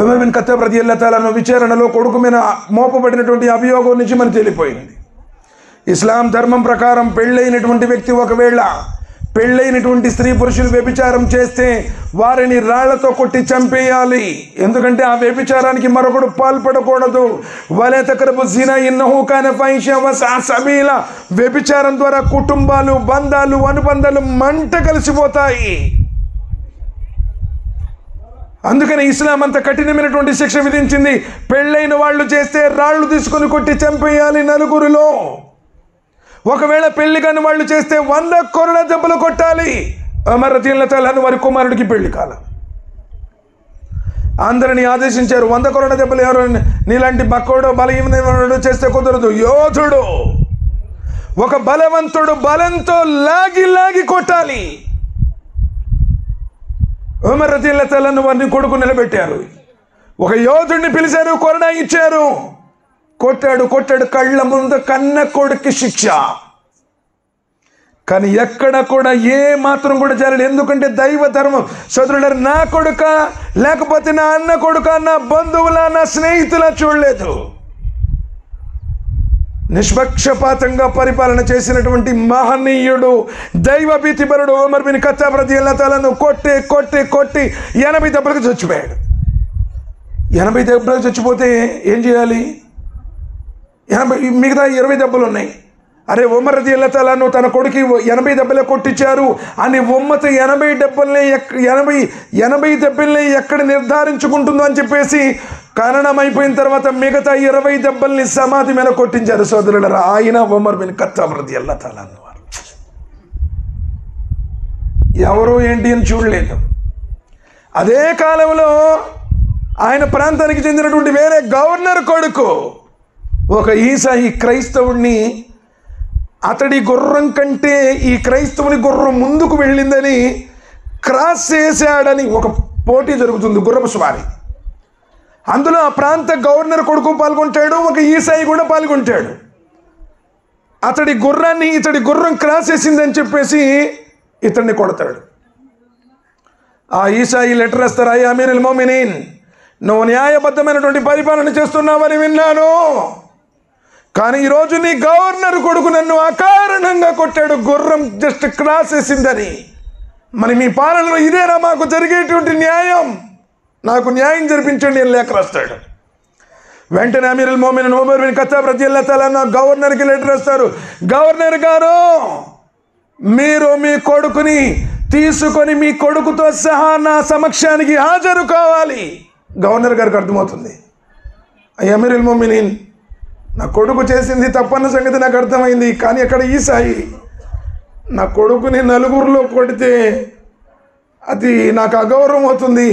ఉమర్ బిన్ ఖత్తాబ్ రదియల్లాహు తఆలా అన్హు విచారణలో కొడుకు మీద మోపబడినటువంటి అభియోగం నుంచి మనకు తెలిపోయింది. ఇస్లాం ధర్మం ప్రకారం పెళ్ళైనటువంటి వ్యక్తి ఒకవేళ పెళ్ళైనటువంటి స్త్రీ పురుషులు వ్యభిచారం చేస్తే వారిని రాళ్లతో కొట్టి చంపేయాలి. ఎందుకంటే ఆ వ్యభిచారానికి మరొకడు పాల్పడకూడదు. వలా తక్రబు జినా ఇన్నహు కాన ఫాహిషా వసా సబీలా. వ్యభిచారం ద్వారా కుటుంబాలు, బంధాలు, అనుబంధాలు మంట కలిసిపోతాయి. అందుకని ఇస్లాం అంత కఠినమైనటువంటి శిక్ష విధించింది. పెళ్ళైన వాళ్ళు చేస్తే రాళ్ళు తీసుకొని కొట్టి చంపేయాలి నలుగురిలో. ఒకవేళ పెళ్లి కాని వాళ్ళు చేస్తే 100 కొరడా దెబ్బలు కొట్టాలి. ఉమర్ రదియల్లాహు తఆలా అన్హు వారి కుమారుడికి పెళ్లి కాల. అందరినీ ఆదేశించారు, 100 కొరడా దెబ్బలు ఎవరు నీలాంటి బక్కోడో బలహీనమైనవాడో చేస్తే కుదరదు. యోధుడు, ఒక బలవంతుడు బలంతో లాగి కొట్టాలి. ఉమర్ రదియల్లాహు తఆలా అన్హు వారిని కొడుకు నిలబెట్టారు. ఒక యోధుడిని పిలిచారు, కొరడా ఇచ్చారు. కొట్టాడు కళ్ళ ముందు కన్న కొడుకు శిక్ష. కానీ ఎక్కడ కూడా ఏ మాత్రం కూడా జరగలేదు. ఎందుకంటే దైవ ధర్మం. సోదరులారా, నా కొడుక లేకపోతే నా అన్న కొడుక, నా బంధువుల, నా స్నేహితుల చూడలేదు. నిష్పక్షపాతంగా పరిపాలన చేసినటువంటి మహనీయుడు, దైవ భీతిపరుడు ఉమర్ బిన్ ఖత్తాబ్ రదియల్లాహు తఆలా అన్హు కొట్టి 80 దెబ్బలకు చచ్చిపోయాడు. 80 దెబ్బలకు చచ్చిపోతే ఏం చేయాలి? మిగతా 20 దెబ్బలు ఉన్నాయి. అరే ఉమర్ రదియల్లాహు తఆలా అన్హు తన కొడుకు 80 దెబ్బలే కొట్టించారు అని ఉమ్మత 80 దెబ్బల్ని ఎక్కడ నిర్ధారించుకుంటుందో అని చెప్పేసి కారణం అయిపోయిన తర్వాత మిగతా 20 దెబ్బల్ని సమాధి మీద కొట్టించారు. సోదరులారా, ఆయన ఉమర్ బిన్ ఖత్తాబ్ రదియల్లాహు తఆలా అన్హు ఎవరు ఏంటి అని చూడలేదు. అదే కాలంలో ఆయన ప్రాంతానికి చెందినటువంటి వేరే గవర్నర్ కొడుకు ఒక ఈసాయి క్రైస్తవుడిని, అతడి గుర్రం కంటే ఈ క్రైస్తవుని గుర్రం ముందుకు వెళ్ళిందని క్రాస్ చేశాడని ఒక పోటీ జరుగుతుంది, గుర్రపు స్వారీ. అందులో ఆ ప్రాంత గవర్నర్ కొడుకు పాల్గొంటాడు, ఒక ఈసాయి కూడా పాల్గొంటాడు. ఇతడి గుర్రం క్రాస్ చేసిందని చెప్పేసి ఇతడిని కొడతాడు. ఆ ఈసాయి లెటర్ రాస్తారు, అయ్యా అమీరుల్ మోమినీన్, నువ్వు న్యాయబద్ధమైనటువంటి పరిపాలన చేస్తున్నావని విన్నాను, కానీ ఈరోజు నీ గవర్నర్ కొడుకు నన్ను అకారణంగా కొట్టాడు, గుర్రం జస్ట్ క్రాస్ వేసిందని. మరి మీ పాలనలో ఇదేనా మాకు జరిగేటువంటి న్యాయం? నాకు న్యాయం జరిపించండి అని లేఖ రాస్తాడు. వెంటనే అమీరుల్ మోమినీన్ ఉమర్ బిన్ ఖత్తాబ్ రదియల్లాహు తఆలా అన్హు గవర్నర్కి లెటర్ రాస్తారు, గవర్నర్ గారు, మీరు మీ కొడుకుని తీసుకొని మీ కొడుకుతో సహా నా సమక్షానికి హాజరు కావాలి. గవర్నర్ గారికి అర్థమవుతుంది, అమీరుల్ మోమినీన్, నా కొడుకు చేసింది తప్పన్న సంగతి నాకు అర్థమైంది, కానీ అక్కడ ఈసాయి నా కొడుకుని నలుగురిలో కొడితే అది నాకు అగౌరవం అవుతుంది,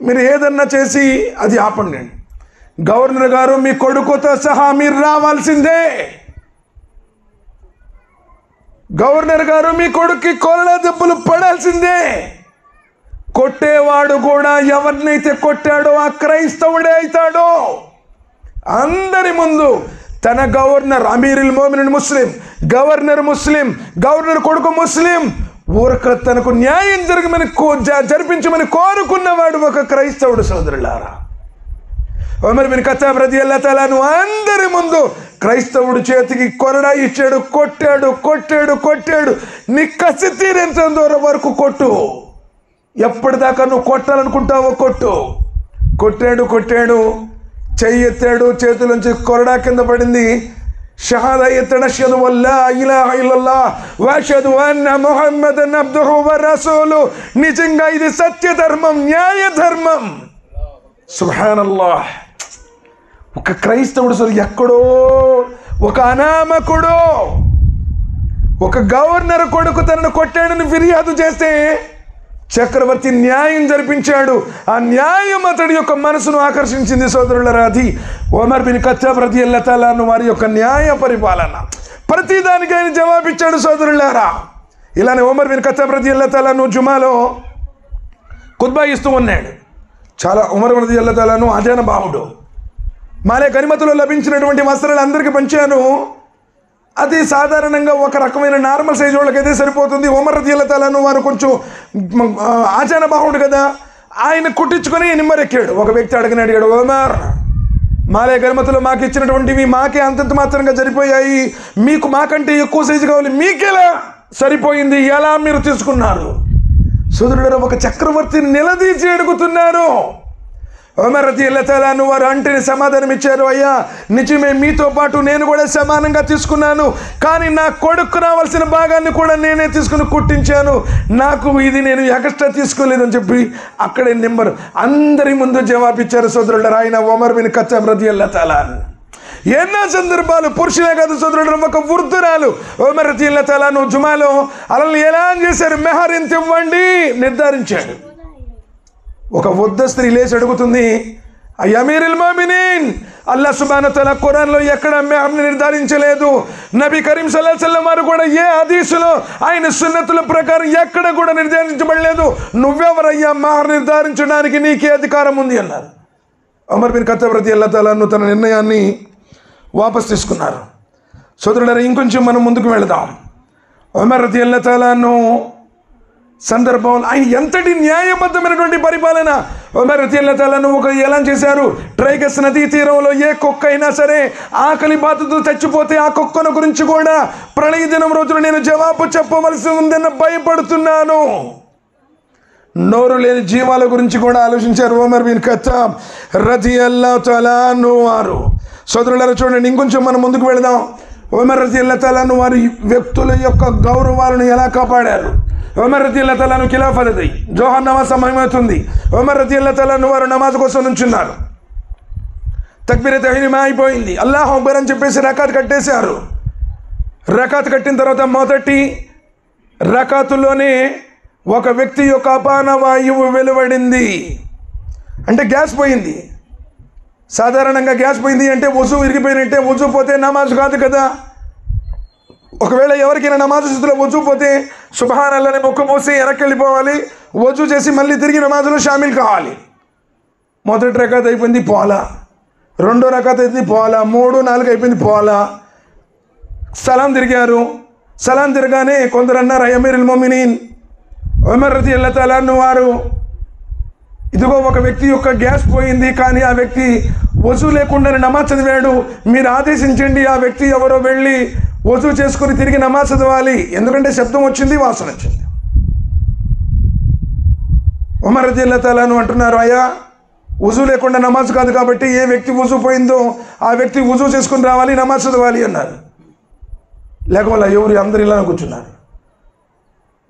మీరు ఏదన్నా చేసి అది ఆపండి. గవర్నర్ గారు, మీ కొడుకుతో సహా మీరు రావాల్సిందే. గవర్నర్ గారు, మీ కొడుక్కి కొరడా దెబ్బలు పడాల్సిందే. కొట్టేవాడు కూడా ఎవరినైతే కొట్టాడో ఆ క్రైస్తవుడే అవుతాడో. అందరి ముందు తన గవర్నర్, అమీరుల్ మోమినిన్ ముస్లిం, గవర్నర్ ముస్లిం, గవర్నర్ కొడుకు ముస్లిం, ఊరక తనకు న్యాయం జరిపించమని కోరుకున్నవాడు ఒక క్రైస్తవుడు. సోదరులారా, ఉమర్ బిన్ ఖత్తాబ్ రదియల్లాహు తఆలా అన్హు అందరి ముందు క్రైస్తవుడు చేతికి కొరడా ఇచ్చాడు. కొట్టాడు. నీ కసి తీరేంత దూరం వరకు కొట్టు, ఎప్పటిదాకా నువ్వు కొట్టాలనుకుంటావో కొట్టు. కొట్టాడు, చెయ్యి ఎత్తాడు, చేతులోంచి కొరడా కింద పడింది. షహాదా ఎత్తాడు, అష్హదు అల్లా ఇలాహ ఇల్లల్లాహ్ వ అష్హదు అన్న ముహమ్మదన్ అబ్దుహు వ రసూలు. నిజంగా ఇది సత్య ధర్మం, న్యాయ ధర్మం. సుబ్హానల్లాహ్. ఒక క్రైస్తవుడు అసలు ఎక్కడో ఒక అనామకుడు, ఒక గవర్నర్ కొడుకు తనను కొట్టాడని ఫిర్యాదు చేస్తే చక్రవర్తి న్యాయం జరిపించాడు. ఆ న్యాయం అతడి యొక్క మనసును ఆకర్షించింది. సోదరులారా, అది ఉమర్ బిన్ ఖత్తాబ్ రదియల్లాహు తఆలా అన్హు వారి యొక్క న్యాయ పరిపాలన. ప్రతిదానికి ఆయన జవాబిచ్చాడు. సోదరులారా, ఇలానే ఉమర్ బిన్ ఖత్తాబ్ రదియల్లాహు తఆలా అన్హు జుమాలో ఖుత్బా ఇస్తూ ఉన్నాడు. చాలా ఉమర్ రదియల్లాహు తఆలా అన్హు అజాన బాహుడు. మాలే గనిమతులో లభించినటువంటి వస్త్రాలు అందరికీ పంచాను. అది సాధారణంగా ఒక రకమైన నార్మల్ సైజు వాళ్ళకైతే సరిపోతుంది. ఉమర్ రదియల్లాహు తఆలా అన్హు వారు కొంచెం ఆచాన బాహుడు కదా, ఆయన కుట్టించుకొని నిమ్మరెక్కాడు. ఒక వ్యక్తి అడిగాడు, ఉమర్, మాలే గనిమతులో మాకు ఇచ్చినటువంటివి మాకే అంతంత మాత్రంగా సరిపోయాయి, మీకు మాకంటే ఎక్కువ సైజు కావాలి, మీకెలా సరిపోయింది, ఎలా మీరు తీసుకున్నారు? సోదరుడు, ఒక చక్రవర్తిని నిలదీసి అడుగుతున్నారు. ఉమర్ రదియల్లాహు తఆలా అన్హు వారు అంటేనే సమాధానం ఇచ్చారు, అయ్యా నిజమే, మీతో పాటు నేను కూడా సమానంగా తీసుకున్నాను, కానీ నా కొడుకు రావాల్సిన భాగాన్ని కూడా నేనే తీసుకుని కుట్టించాను, నాకు ఇది నేను ఎక్స్ట్రా తీసుకోలేదని చెప్పి అక్కడే నెంబర్ అందరి ముందు జవాబిచ్చారు. సోదరుడు, ఆయన ఉమర్ బిన్ ఖత్తాబ్ రదియల్లాహు తఆలా అన్హు. ఎన్నో సందర్భాలు పురుషులే కాదు సోదరుడు, ఒక వృద్ధురాలు ఉమర్ రదియల్లాహు తఆలా అన్హు జుమాలో అలా ఎలా చేశారు, మెహర్ ఎంత ఇవ్వండి నిర్ధారించాడు. ఒక వృద్ధ స్త్రీ లేచి అడుగుతుంది, అమీరుల్ మోమినీన్, అల్లాహ్ సుబ్హానహు వ తఆలా ఖురాన్లో ఎక్కడ మెహర్ని నిర్ధారించలేదు, నబీ కరీం సల్లల్లాహు అలైహి వసల్లం వారు కూడా ఏ హదీసులో ఆయన సున్నతుల ప్రకారం ఎక్కడ కూడా నిర్ధారించబడలేదు, నువ్వెవరయ్యా మెహర్ నిర్ధారించడానికి, నీకే అధికారం ఉంది అన్నారు. ఉమర్ బిన్ ఖత్తాబ్ రదియల్లాహు తఆలా అన్హు తన నిర్ణయాన్ని వాపస్ తీసుకున్నారు. సోదరులారా, ఇంకొంచెం మనం ముందుకు వెళదాం. ఉమర్ రదియల్లాహు తఆలా అన్హు సందర్భంలో ఆయన ఎంతటి న్యాయబద్ధమైనటువంటి పరిపాలన. ఉమర్ రదియల్లాహు తఆలా అన్హు ఒక ఎలా చేశారు, ట్రైగస్ నదీ తీరంలో ఏ కుక్క అయినా సరే ఆకలి బాధతో చచ్చిపోతే ఆ కుక్కను గురించి కూడా ప్రళయ దినం రోజున నేను జవాబు చెప్పవలసి ఉందన్న భయపడుతున్నాను. నోరు లేని జీవాల గురించి కూడా ఆలోచించారు ఉమర్ బిన్ ఖత్తాబ్ రదియల్లాహు తఆలా అన్హు వారు. సోదరులారా, చూడండి, ఇంకొంచెం మనం ముందుకు వెళదాం. ఉమర్ రదియల్లాహు తఆలా అన్హు వారి వ్యక్తుల యొక్క గౌరవాలను ఎలా కాపాడారు. ఉమర్ రదియల్లాహు తఆలా అన్హు ఖిలాఫత్ అయ్యి జోహర్ నమాజ్ సమయమవుతుంది. ఉమర్ రదియల్లాహు తఆలా అన్హు వారు నమాజ్ కోసం నుంచున్నారు. తక్బీరే తహ్రీమా అయిపోయింది, అల్లాహు అక్బర్ అని చెప్పేసి రకాత్ కట్టేశారు. రకాత్ కట్టిన తర్వాత మొదటి రకాతుల్లోనే ఒక వ్యక్తి యొక్క అపాన వాయువు వెలువడింది. అంటే గ్యాస్ పోయింది. సాధారణంగా గ్యాస్ పోయింది అంటే వజూ విరిగిపోయినట్టే, వజూ పోతే నమాజ్ కాదు కదా. ఒకవేళ ఎవరికైనా నమాజ్ స్థితిలో వజూ పోతే సుబ్హానల్లాహ్ మొక్కు పోసి వెనక్కి వెళ్ళిపోవాలి, వజూ చేసి మళ్ళీ తిరిగి నమాజ్లో షామిల్ కావాలి. మొదటి రకాత్ అయిపోయింది, పోలా. రెండో రకాత్ అయిపోయింది, పోలా. 3, 4 అయిపోయింది, పోలా. సలాం తిరిగారు. సలాం తిరగానే కొందరు అన్నారు, అమీరుల్ మోమినీన్ ఉమర్ రదియల్లాహు తఆలా అన్హు వారు, ఇదిగో ఒక వ్యక్తి యొక్క గ్యాస్ పోయింది, కానీ ఆ వ్యక్తి వజూ లేకుండానే నమాజ్ చదివాడు, మీరు ఆదేశించండి, ఆ వ్యక్తి ఎవరో వెళ్ళి వజూ చేసుకుని తిరిగి నమాజ్ చదవాలి, ఎందుకంటే శబ్దం వచ్చింది, వాసన వచ్చింది. ఉమర్ రదియల్లాహు తఆలా అన్హు అంటున్నారు, అయ్యా వజూ లేకుండా నమాజ్ కాదు కాబట్టి ఏ వ్యక్తి వజూ పోయిందో ఆ వ్యక్తి వజూ చేసుకుని రావాలి, నమాజ్ చదవాలి అన్నారు. లేకపోతే ఎవరు అందరు ఇలా కూర్చున్నారు.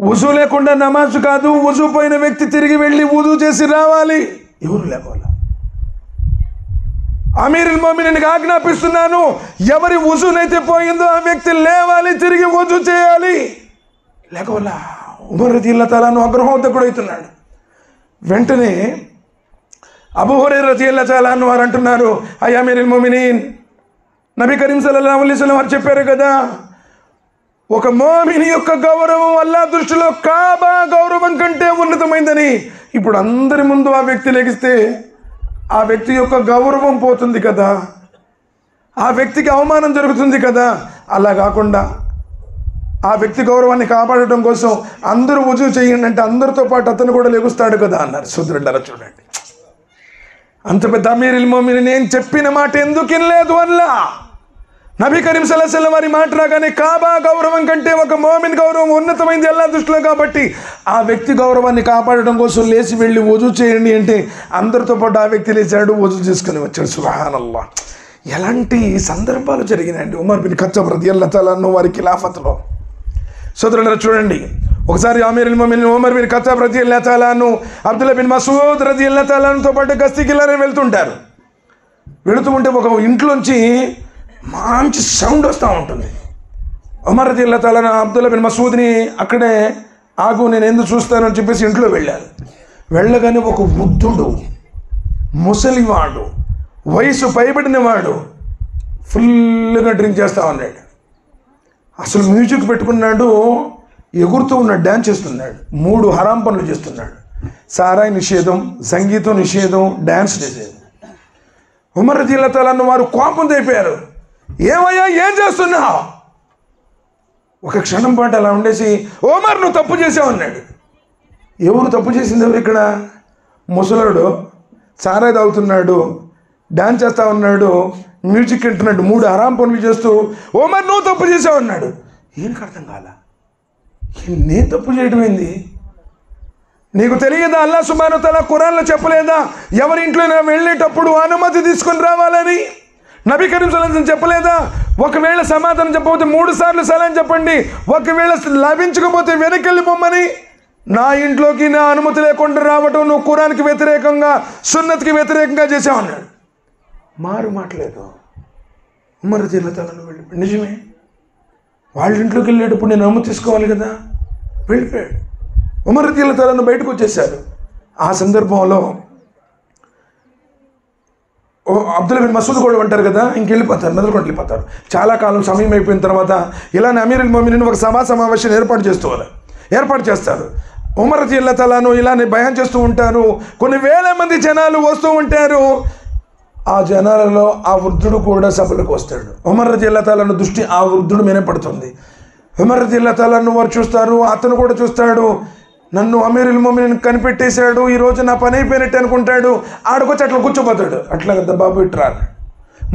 వజూ లేకుండా నమాజ్ కాదు, వజూ పోయిన వ్యక్తి తిరిగి వెళ్ళి వజూ చేసి రావాలి, ఎవరు లేకపోతే. అమీరుల్ మోమినీన్కి ఆజ్ఞాపిస్తున్నాను, ఎవరి వజూనైతే పోయిందో ఆ వ్యక్తి లేవాలి, తిరిగి వజూ చేయాలి. లేకపోతే ఉమర్ రదియల్లాహు తఆలా అన్హు ఆగ్రహోద్రిక్తుడు అవుతున్నాడు. వెంటనే అబూ హురైరా రదియల్లాహు తఆలా అన్హు వారు అంటున్నారు, అమీరుల్ మోమినీన్, నబీ కరీం సల్లల్లాహు అలైహి వసల్లం వారు చెప్పారు కదా, ఒక మోమిని యొక్క గౌరవం అల్లాహ్ దృష్టిలో కాబా గౌరవం కంటే ఉన్నతమైందని ఇప్పుడు అందరి ముందు ఆ వ్యక్తి లెగిస్తే ఆ వ్యక్తి యొక్క గౌరవం పోతుంది కదా, ఆ వ్యక్తికి అవమానం జరుగుతుంది కదా. అలా కాకుండా ఆ వ్యక్తి గౌరవాన్ని కాపాడటం కోసం అందరూ వుజూ చేయండి అంటే అందరితో పాటు అతను కూడా లెగుస్తాడు కదా అన్నారు. సోదరులారా చూడండి, అంత పెద్ద అమీరుల్ మోమినీన్ నేను చెప్పిన మాట ఎందుకు వినలేదు అల్లా. నబీ కరీం సల్లల్లాహు అలైహి వసల్లం వారి మాట రాగానే కాబా గౌరవం కంటే ఒక మోమిన్ గౌరవం ఉన్నతమైంది అల్లాహ్ దృష్టిలో, కాబట్టి ఆ వ్యక్తి గౌరవాన్ని కాపాడడం కోసం లేచి వెళ్ళి వుజూ చేయండి అంటే అందరితో పాటు ఆ వ్యక్తి లేచాడు, వుజూ చేసుకుని వచ్చాడు. సుబ్హానల్లాహ్, ఎలాంటి సందర్భాలు జరిగినాయండి ఉమర్ బిన్ ఖత్తాబ్ రదియల్లాహు తఆలా అన్హు వారి ఖిలాఫత్లో. సోదరులారా చూడండి, ఒకసారి అమీరుల్ మోమినీన్ ఉమర్ బిన్ ఖత్తాబ్ రదియల్లాహు తఆలా అన్హు అబ్దుల్లా బిన్ మసూద్ రదియల్లాహు తఆలా అన్హుతో పాటు గస్తీకి వెళ్తుంటారు. వెళుతూ ఉంటే ఒక ఇంట్లోంచి మంచి సౌండ్ వస్తూ ఉంటుంది. ఉమర్ రదియల్లాహు తఆలా అబ్దుల్లా బిన్ మసూద్ని అక్కడే ఆగు నేను ఎందుకు చూస్తానని చెప్పేసి ఇంట్లో వెళ్ళారు. వెళ్ళగానే ఒక వృద్ధుడు, ముసలివాడు, వయసు పైబడినవాడు ఫుల్గా డ్రింక్ చేస్తూ ఉన్నాడు. అసలు మ్యూజిక్ పెట్టుకున్నాడు, ఎగురుతూ ఉన్నాడు, డ్యాన్స్ చేస్తున్నాడు, 3 హరాం పనులు చేస్తున్నాడు. సారాయి నిషేధం, సంగీతం నిషేధం, డ్యాన్స్ నిషేధం. ఉమర్ రదియల్లాహు తఆలా అన్హు వారు కోపం తెప్పారు. ఏమయ్యా ఏం చేస్తున్నావు? ఒక క్షణం పాటు అలా ఉండేసి ఉమర్ నువ్వు తప్పు చేసావు అన్నాడు. ఎవరు తప్పు చేసింది? ఎవరు ఇక్కడ? ముసలాడు సారాయి తాగుతున్నాడు, డ్యాన్స్ చేస్తూ ఉన్నాడు, మ్యూజిక్ వింటున్నాడు, 3 హరాం పనులు చేస్తూ ఉమర్ నువ్వు తప్పు చేసావు అన్నాడు. ఏనికి అర్థం కాలా? నేను తప్పు చేయడం ఏంది? నీకు తెలియదా అల్లాహ్ సుబ్హానహు వ తఆలా ఖురాన్లో చెప్పలేదా ఎవరి ఇంట్లో వెళ్ళేటప్పుడు అనుమతి తీసుకొని రావాలని? నబీ కరీం సల్లల్లాహు అలైహి వసల్లం చెప్పలేదా? ఒకవేళ సమాధానం చెప్పకపోతే 3 సార్లు సలాం చెప్పండి, ఒకవేళ లభించకపోతే వెనకెళ్ళి పొమ్మని. నా ఇంట్లోకి నా అనుమతి లేకుండా రావటం నువ్వు ఖురాన్కి వ్యతిరేకంగా, సున్నత్కి వ్యతిరేకంగా చేసావు అన్నాడు. మారు మాట్లేదు. ఉమర్ రదియల్లాహు తఆలా వెళ్ళిపోయాడు. నిజమే, వాళ్ళ ఇంట్లోకి వెళ్ళేటప్పుడు నేను అనుమతి తీసుకోవాలి కదా, వెళ్ళిపోయాడు. ఉమర్ రదియల్లాహు తఆలా బయటకు వచ్చేసారు. ఆ సందర్భంలో అబ్దుల్లా బిన్ మసూద్ కూడా ఉంటారు కదా, ఇంకెళ్ళిపోతారు, మెదలుకొని వెళ్ళిపోతారు. చాలా కాలం సమయం అయిపోయిన తర్వాత ఇలానే అమీరుల్ మోమినీన్ ఒక సమావేశం ఏర్పాటు చేస్తారు. ఉమర్ రదియల్లాహు తఆలా ఇలానే బయాన్ చేస్తూ ఉంటారు. కొన్ని వేల మంది జనాలు వస్తూ ఉంటారు. ఆ జనాలలో ఆ వృద్ధుడు కూడా సభలకు వస్తాడు. ఉమర్ రదియల్లాహు తఆలా దృష్టి ఆ వృద్ధుడు మీదే పడుతుంది. ఉమర్ రదియల్లాహు తఆలా వారు చూస్తారు, అతను కూడా చూస్తాడు. నన్ను అమీరుల్ మోమినీన్ కనిపెట్టేశాడు, ఈరోజు నా పని అయిపోయినట్టు అనుకుంటాడు. ఆడకొచ్చి అట్లా కూర్చోపోతాడు. అట్లా కదా బాబు ఇట్రా,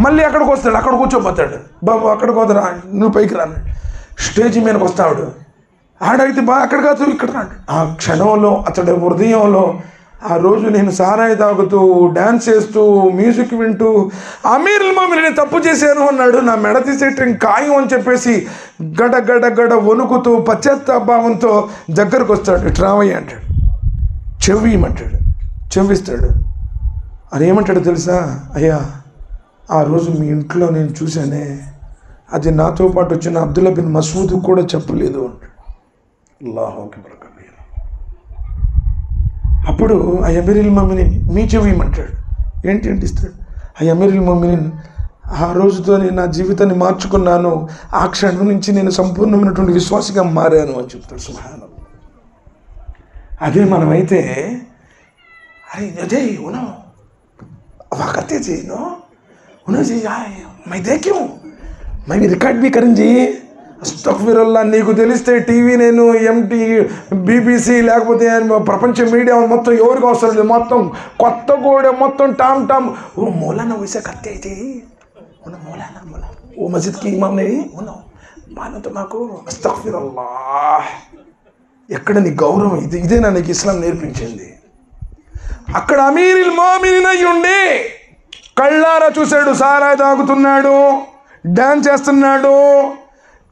మళ్ళీ అక్కడికి వస్తాడు, అక్కడ కూర్చోపోతాడు. బాబు అక్కడికి వదరా, నువ్వు పైకి రా, స్టేజ్ మీదకి వస్తాడు. ఆడైతే బా అక్కడ కాదు ఇక్కడ రాడు. ఆ క్షణంలో అతడి హృదయంలో ఆ రోజు నేను సారాయి తాగుతూ, డ్యాన్స్ చేస్తూ, మ్యూజిక్ వింటూ అమీరుల్ మోమినీన్ తప్పు చేశాను అన్నాడు. నా మెడ తీసేయటం ఖాయం అని చెప్పేసి గడ గడ గడ వణుకుతూ పశ్చాత్తాపంతో దగ్గరకు వస్తాడు. ట్రావయ్య అంటాడు, చెవి ఇమ్మంటాడు, చెవిస్తాడు. అని ఏమంటాడు తెలుసా? అయ్యా ఆ రోజు మీ ఇంట్లో నేను చూశానే, అది నాతో పాటు వచ్చిన అబ్దుల్లా బిన్ మసూద్ కూడా చెప్పలేదు అంటాడు. అల్లాహు అక్బర్. అప్పుడు ఆ అమీరుల్ మోమినీన్ మీ చెవి ఇమ్మంటాడు. ఏంటి ఇస్తాడు? ఆ అమీరుల్ మోమినీన్ ఆ రోజుతో నేను నా జీవితాన్ని మార్చుకున్నాను, ఆ క్షణం నుంచి నేను సంపూర్ణమైనటువంటి విశ్వాసిగా మారాను అని చెప్తాడు. సుబ్హానల్లాహ్. అదే మనమైతే అరే అదే ఉన్నా करते थे नो उन्होंने जी मैं देखूँ मैं भी रिकॉर्ड भी करूँ जी అస్తగ్ఫిరుల్లా. నీకు తెలిస్తే టీవీ నేను ఎంటీ బీబీసీ లేకపోతే ప్రపంచ మీడియా మొత్తం ఎవరికి అవసరం లేదు, మొత్తం కొత్తగూడ మొత్తం టామ్ టామ్ ఓ మౌలానా वैसे करते थे उन्हें मौलाना वो मस्जिद की इमाम ने उन्होंने मानो तो మాకు అస్తగ్ఫిరుల్లా. ఎక్కడ నీ గౌరవం? ఇదేనా నీకు ఇస్లాం నేర్పించింది? అక్కడ అమీరుల్ మోమినీన్ అయి ఉండి కళ్ళారా చూశాడు, సారాయి తాగుతున్నాడు, డాన్స్ చేస్తున్నాడు,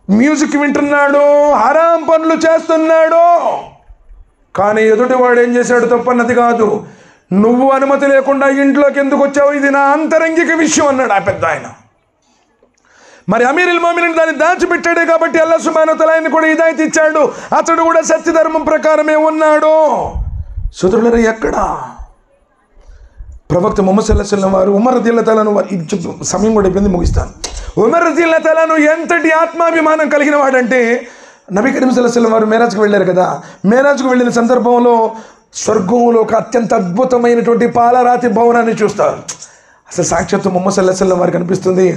మ్యూజిక్ వింటున్నాడు, హరాం పనులు చేస్తున్నాడు. కానీ ఎదుటివాడు ఏం చేశాడు? తప్పన్నది కాదు. నువ్వు అనుమతి లేకుండా ఇంట్లోకి ఎందుకు వచ్చావు? ఇది నా అంతరంగిక విషయం అన్నాడు ఆ పెద్ద ఆయన. మరి అమీరుల్ మోమినీన్ దాన్ని దాచిపెట్టాడే కాబట్టి అల్లాహ్ సుబ్హానహు వ తఆలా ఆయనకు కూడా హిదాయత్ ఇచ్చాడు. అతడు కూడా సత్యధర్మం ప్రకారమే ఉన్నాడు. సోదరులారా, ఎక్కడ ప్రవక్త ముహమ్మద్ సల్లల్లాహు అలైహి వసల్లం వారు ఉమర్ రదియల్లాహు తఆలా వారు సమయం కూడా అయిపోయింది, ముగిస్తాను. ఉమర్ రజియల్లాహు తఆలాను ఎంతటి ఆత్మాభిమానం కలిగిన వాడంటే, నబీ కరీం సల్లల్లాహు అలైహి వసల్లం వారు మేరాజ్కి వెళ్ళారు కదా. మేరాజ్కు వెళ్ళిన సందర్భంలో స్వర్గంలో ఒక అత్యంత అద్భుతమైనటువంటి పాలరాతి భవనాన్ని చూస్తారు. అసలు సాక్షాత్తు ముహమ్మద్ సల్లల్లాహు అలైహి వసల్లం వారికి అనిపిస్తుంది,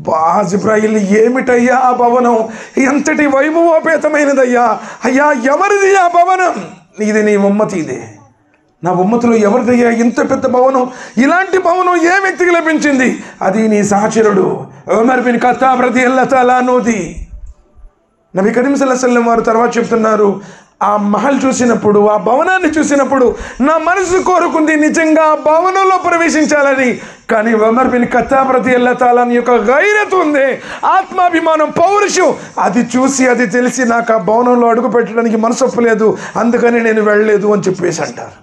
బా జిబ్రాయిల్ ఏమిటయ్యా ఆ భవనం, ఎంతటి వైభవోపేతమైనదయ్యా, అయ్యా ఎవరిది ఆ భవనం? ఇది నీ ఉమ్మతిదే, నా ఉమ్మతిలో ఎవరిదయ్యా ఇంత పెద్ద భవనం? ఇలాంటి భవనం ఏ వ్యక్తికి లభించింది? అది నీ సహచరుడు ఉమర్ బిన్ ఖత్తాబ్ రదియల్లాహు తఆలా అన్హుది. నబీ కరీం సల్లల్లాహు అలైహి వసల్లం వారు తర్వాత చెప్తున్నారు, ఆ మహల్ చూసినప్పుడు, ఆ భవనాన్ని చూసినప్పుడు నా మనసు కోరుకుంది నిజంగా ఆ భవనంలో ప్రవేశించాలని. కానీ ఉమర్ బిన్ ఖత్తాబ్ రదియల్లాహు తఆలా యొక్క గైరత్ ఉంది, ఆత్మాభిమానం, పౌరుషం, అది చూసి అది తెలిసి నాకు ఆ భవనంలో అడుగు పెట్టడానికి మనసు ఒప్పలేదు, అందుకని నేను వెళ్ళలేదు అని చెప్పేసి అంటారు.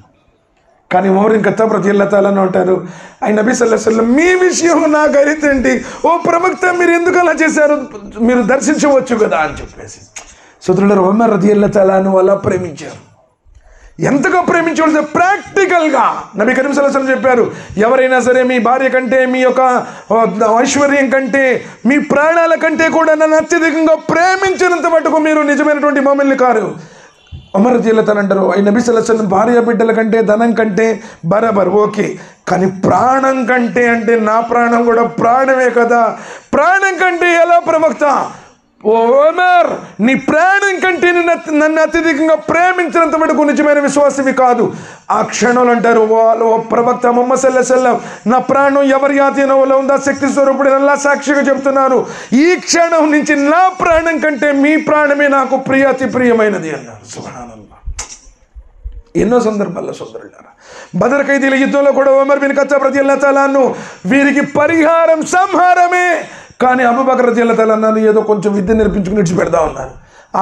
కానీ ఉమర్ బిన్ ఖత్తాబ్ రదియల్లాహు తఆలా అంటారు, ఆయన నబీ సల్లల్లాహు అలైహి వసల్లం మీ విషయం నా గైరత్ ఏంటి, ఓ ప్రవక్త మీరు ఎందుకు అలా చేశారు, మీరు దర్శించవచ్చు కదా అని చెప్పేసి. సోదరులారా, ఉమర్ రదియల్లాహు తఆలా అలా ప్రేమించారు. ఎంతగా ప్రేమించవలసిన ప్రాక్టికల్గా నబీ కరీం సల్లల్లాహు అలైహి వసల్లం చెప్పారు, ఎవరైనా సరే మీ భార్య కంటే, మీ యొక్క ఐశ్వర్యం కంటే, మీ ప్రాణాల కంటే కూడా నన్ను అత్యధికంగా ప్రేమించినంత మటుకు మీరు నిజమైనటువంటి మోమిన్లు కారు. ఉమర్ రదియల్లాహు తఆలా అంటారు, ఈ నబీ సల్లల్లాహు అలైహి వసల్లం భార్య బిడ్డల కంటే, ధనం కంటే బరాబర్ ఓకే, కానీ ప్రాణం కంటే అంటే నా ప్రాణం కూడా ప్రాణమే కదా, ప్రాణం కంటే ఎలా ప్రవక్త? ఓ ఉమర్, నీ ప్రాణం కంటే నన్ను అత్యధికంగా ప్రేమించినంత మటుకు నిజమైన విశ్వాసవి కాదు. ఆ క్షణంలో అంటారు, ఓ ప్రవక్త ముహమ్మద్ సల్లల్లాహు అలైహి వసల్లం, నా ప్రాణం ఎవరి ఆధీనంలో ఉందా శక్తి స్వరూపుడు అల్లాహ్ సాక్షిగా చెప్తున్నారు, ఈ క్షణం నుంచి నా ప్రాణం కంటే మీ ప్రాణమే నాకు అతి ప్రియమైనది అన్నారు. సుబ్హానల్లాహ్. ఎన్నో సందర్భాల్లో సోదరులారా, బదర్ ఖైదీల యుద్ధంలో కూడా ఉమర్ బిన్ ఖత్తాబ్ రదియల్లాహు తఆలా అన్హు వీరికి పరిహారం సంహారమే. కానీ అబూబకర్ రదియల్లాహు తఆలా అన్హు ఏదో కొంచెం విద్య నేర్పించుకుని విడిచిపెడతా ఉన్నారు.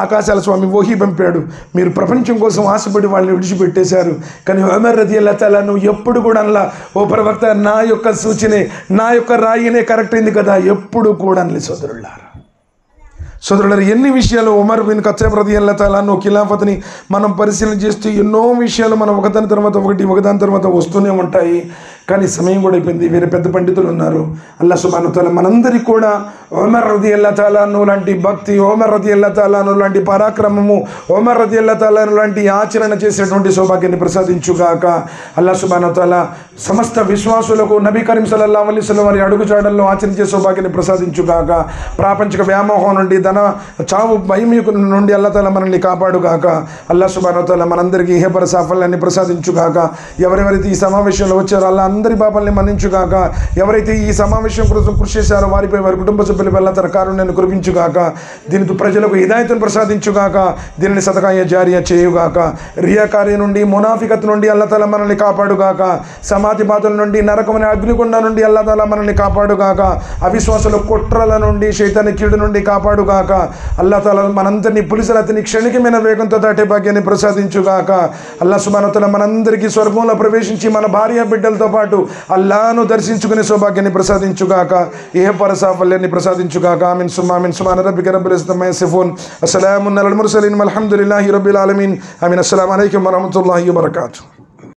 ఆకాశాల స్వామి వహీ పంపాడు, మీరు ప్రపంచం కోసం ఆశపడి వాళ్ళని విడిచిపెట్టేశారు. కానీ ఉమర్ రదియల్లాహు తఆలా అన్హు ఎప్పుడు కూడా అనలా, ఓ ప్రవక్త నా యొక్క సూచనే, నా యొక్క రాయినే కరెక్ట్ అయింది కదా, ఎప్పుడు కూడా అనలే. సోదరులారా, ఎన్ని విషయాలు ఉమర్ బిన్ ఖత్తాబ్ రదియల్లాహు తఆలా అన్హు ఖిలాఫత్ని మనం పరిశీలన చేస్తూ ఎన్నో విషయాలు మనం ఒకదాని తర్వాత వస్తూనే ఉంటాయి. కానీ సమయం కూడా అయిపోయింది, వేరే పెద్ద పండితులు ఉన్నారు. అల్లాహ్ సుబ్హానహు వ తఆలా మనందరికీ కూడా ఉమర్ రదియల్లాహు తఆలా అన్హు లాంటి భక్తి, ఉమర్ రదియల్లాహు తఆలా అన్హు లాంటి పరాక్రమము, ఉమర్ రదియల్లాహు తఆలా అన్హు లాంటి ఆచరణ చేసేటువంటి సౌభాగ్యాన్ని ప్రసాదించుగాక. అల్లాహ్ సుబ్హానహు వ తఆలా సమస్త విశ్వాసులకు నబీ కరీం సల్లల్లాహు అలైహి వసల్లం వారి అడుగుజాడల్లో ఆచరించే సౌభాగ్యాన్ని ప్రసాదించుగాక. ప్రాపంచిక వ్యామోహం నుండి, ధన చావు భయం నుండి అల్లాహ్ తఆలా మనల్ని కాపాడుగాక. అల్లాహ్ సుబ్హానహు వ తఆలా మనందరికీ ఇహపర సాఫల్యాన్ని ప్రసాదించుగాక. ఎవరెవరైతే ఈ సమావేశంలో వచ్చారో అల్లాహ్ అందరి పాపాలని మన్నించుగాక. ఎవరైతే ఈ సమావేశం కోసం కృషి చేశారో వారిపై, వారి కుటుంబ సభ్యులపై అల్లాహ్ తన కారుణ్యాన్ని కురిపించుగాక. దీనితో ప్రజలకు హిదాయతును ప్రసాదించుగాక. దీనిని సదకాయ జారియా చేయుగాక. రియాకార్య నుండి, మునాఫికత్ నుండి అల్లాహ్ తఆలా మనల్ని కాపాడుగాక. సమాధి బాధల నుండి, నరకమైన అగ్నిగుండ నుండి అల్లాహ్ తఆలా మనల్ని కాపాడుగాక. అవిశ్వాసుల కుట్రల నుండి, శైతాని కీడు నుండి కాపాడుగాక. అల్లాహ్ తఆలా మనందరినీ పులిసలతని క్షణికమైన వేగంతో దాటే భాగ్యాన్ని ప్రసాదించుగాక. అల్లాహ్ సుబ్హానహు వ తఆలా మనందరికీ స్వర్గంలో ప్రవేశించి మన భార్య బిడ్డలతో పాటు అల్లాహ్ను దర్శించుకునే సౌభాగ్యాన్ని ప్రసాదించుగాక. ఏ పరసాఫల్యాన్ని ప్రసాదించుగాక. ఆమీన్ సుమ్మా ఆమీన్. సుబ్హాన రబ్బిక రబ్బిల్ ఇజ్జతి అమ్మా యసిఫూన్, వస్సలామున్ అలల్ ముర్సలీన్, వల్హమ్దులిల్లాహి రబ్బిల్ ఆలమీన్. ఆమీన్. అస్సలాము అలైకుం వరహ్మతుల్లాహి వబరకాతుహు.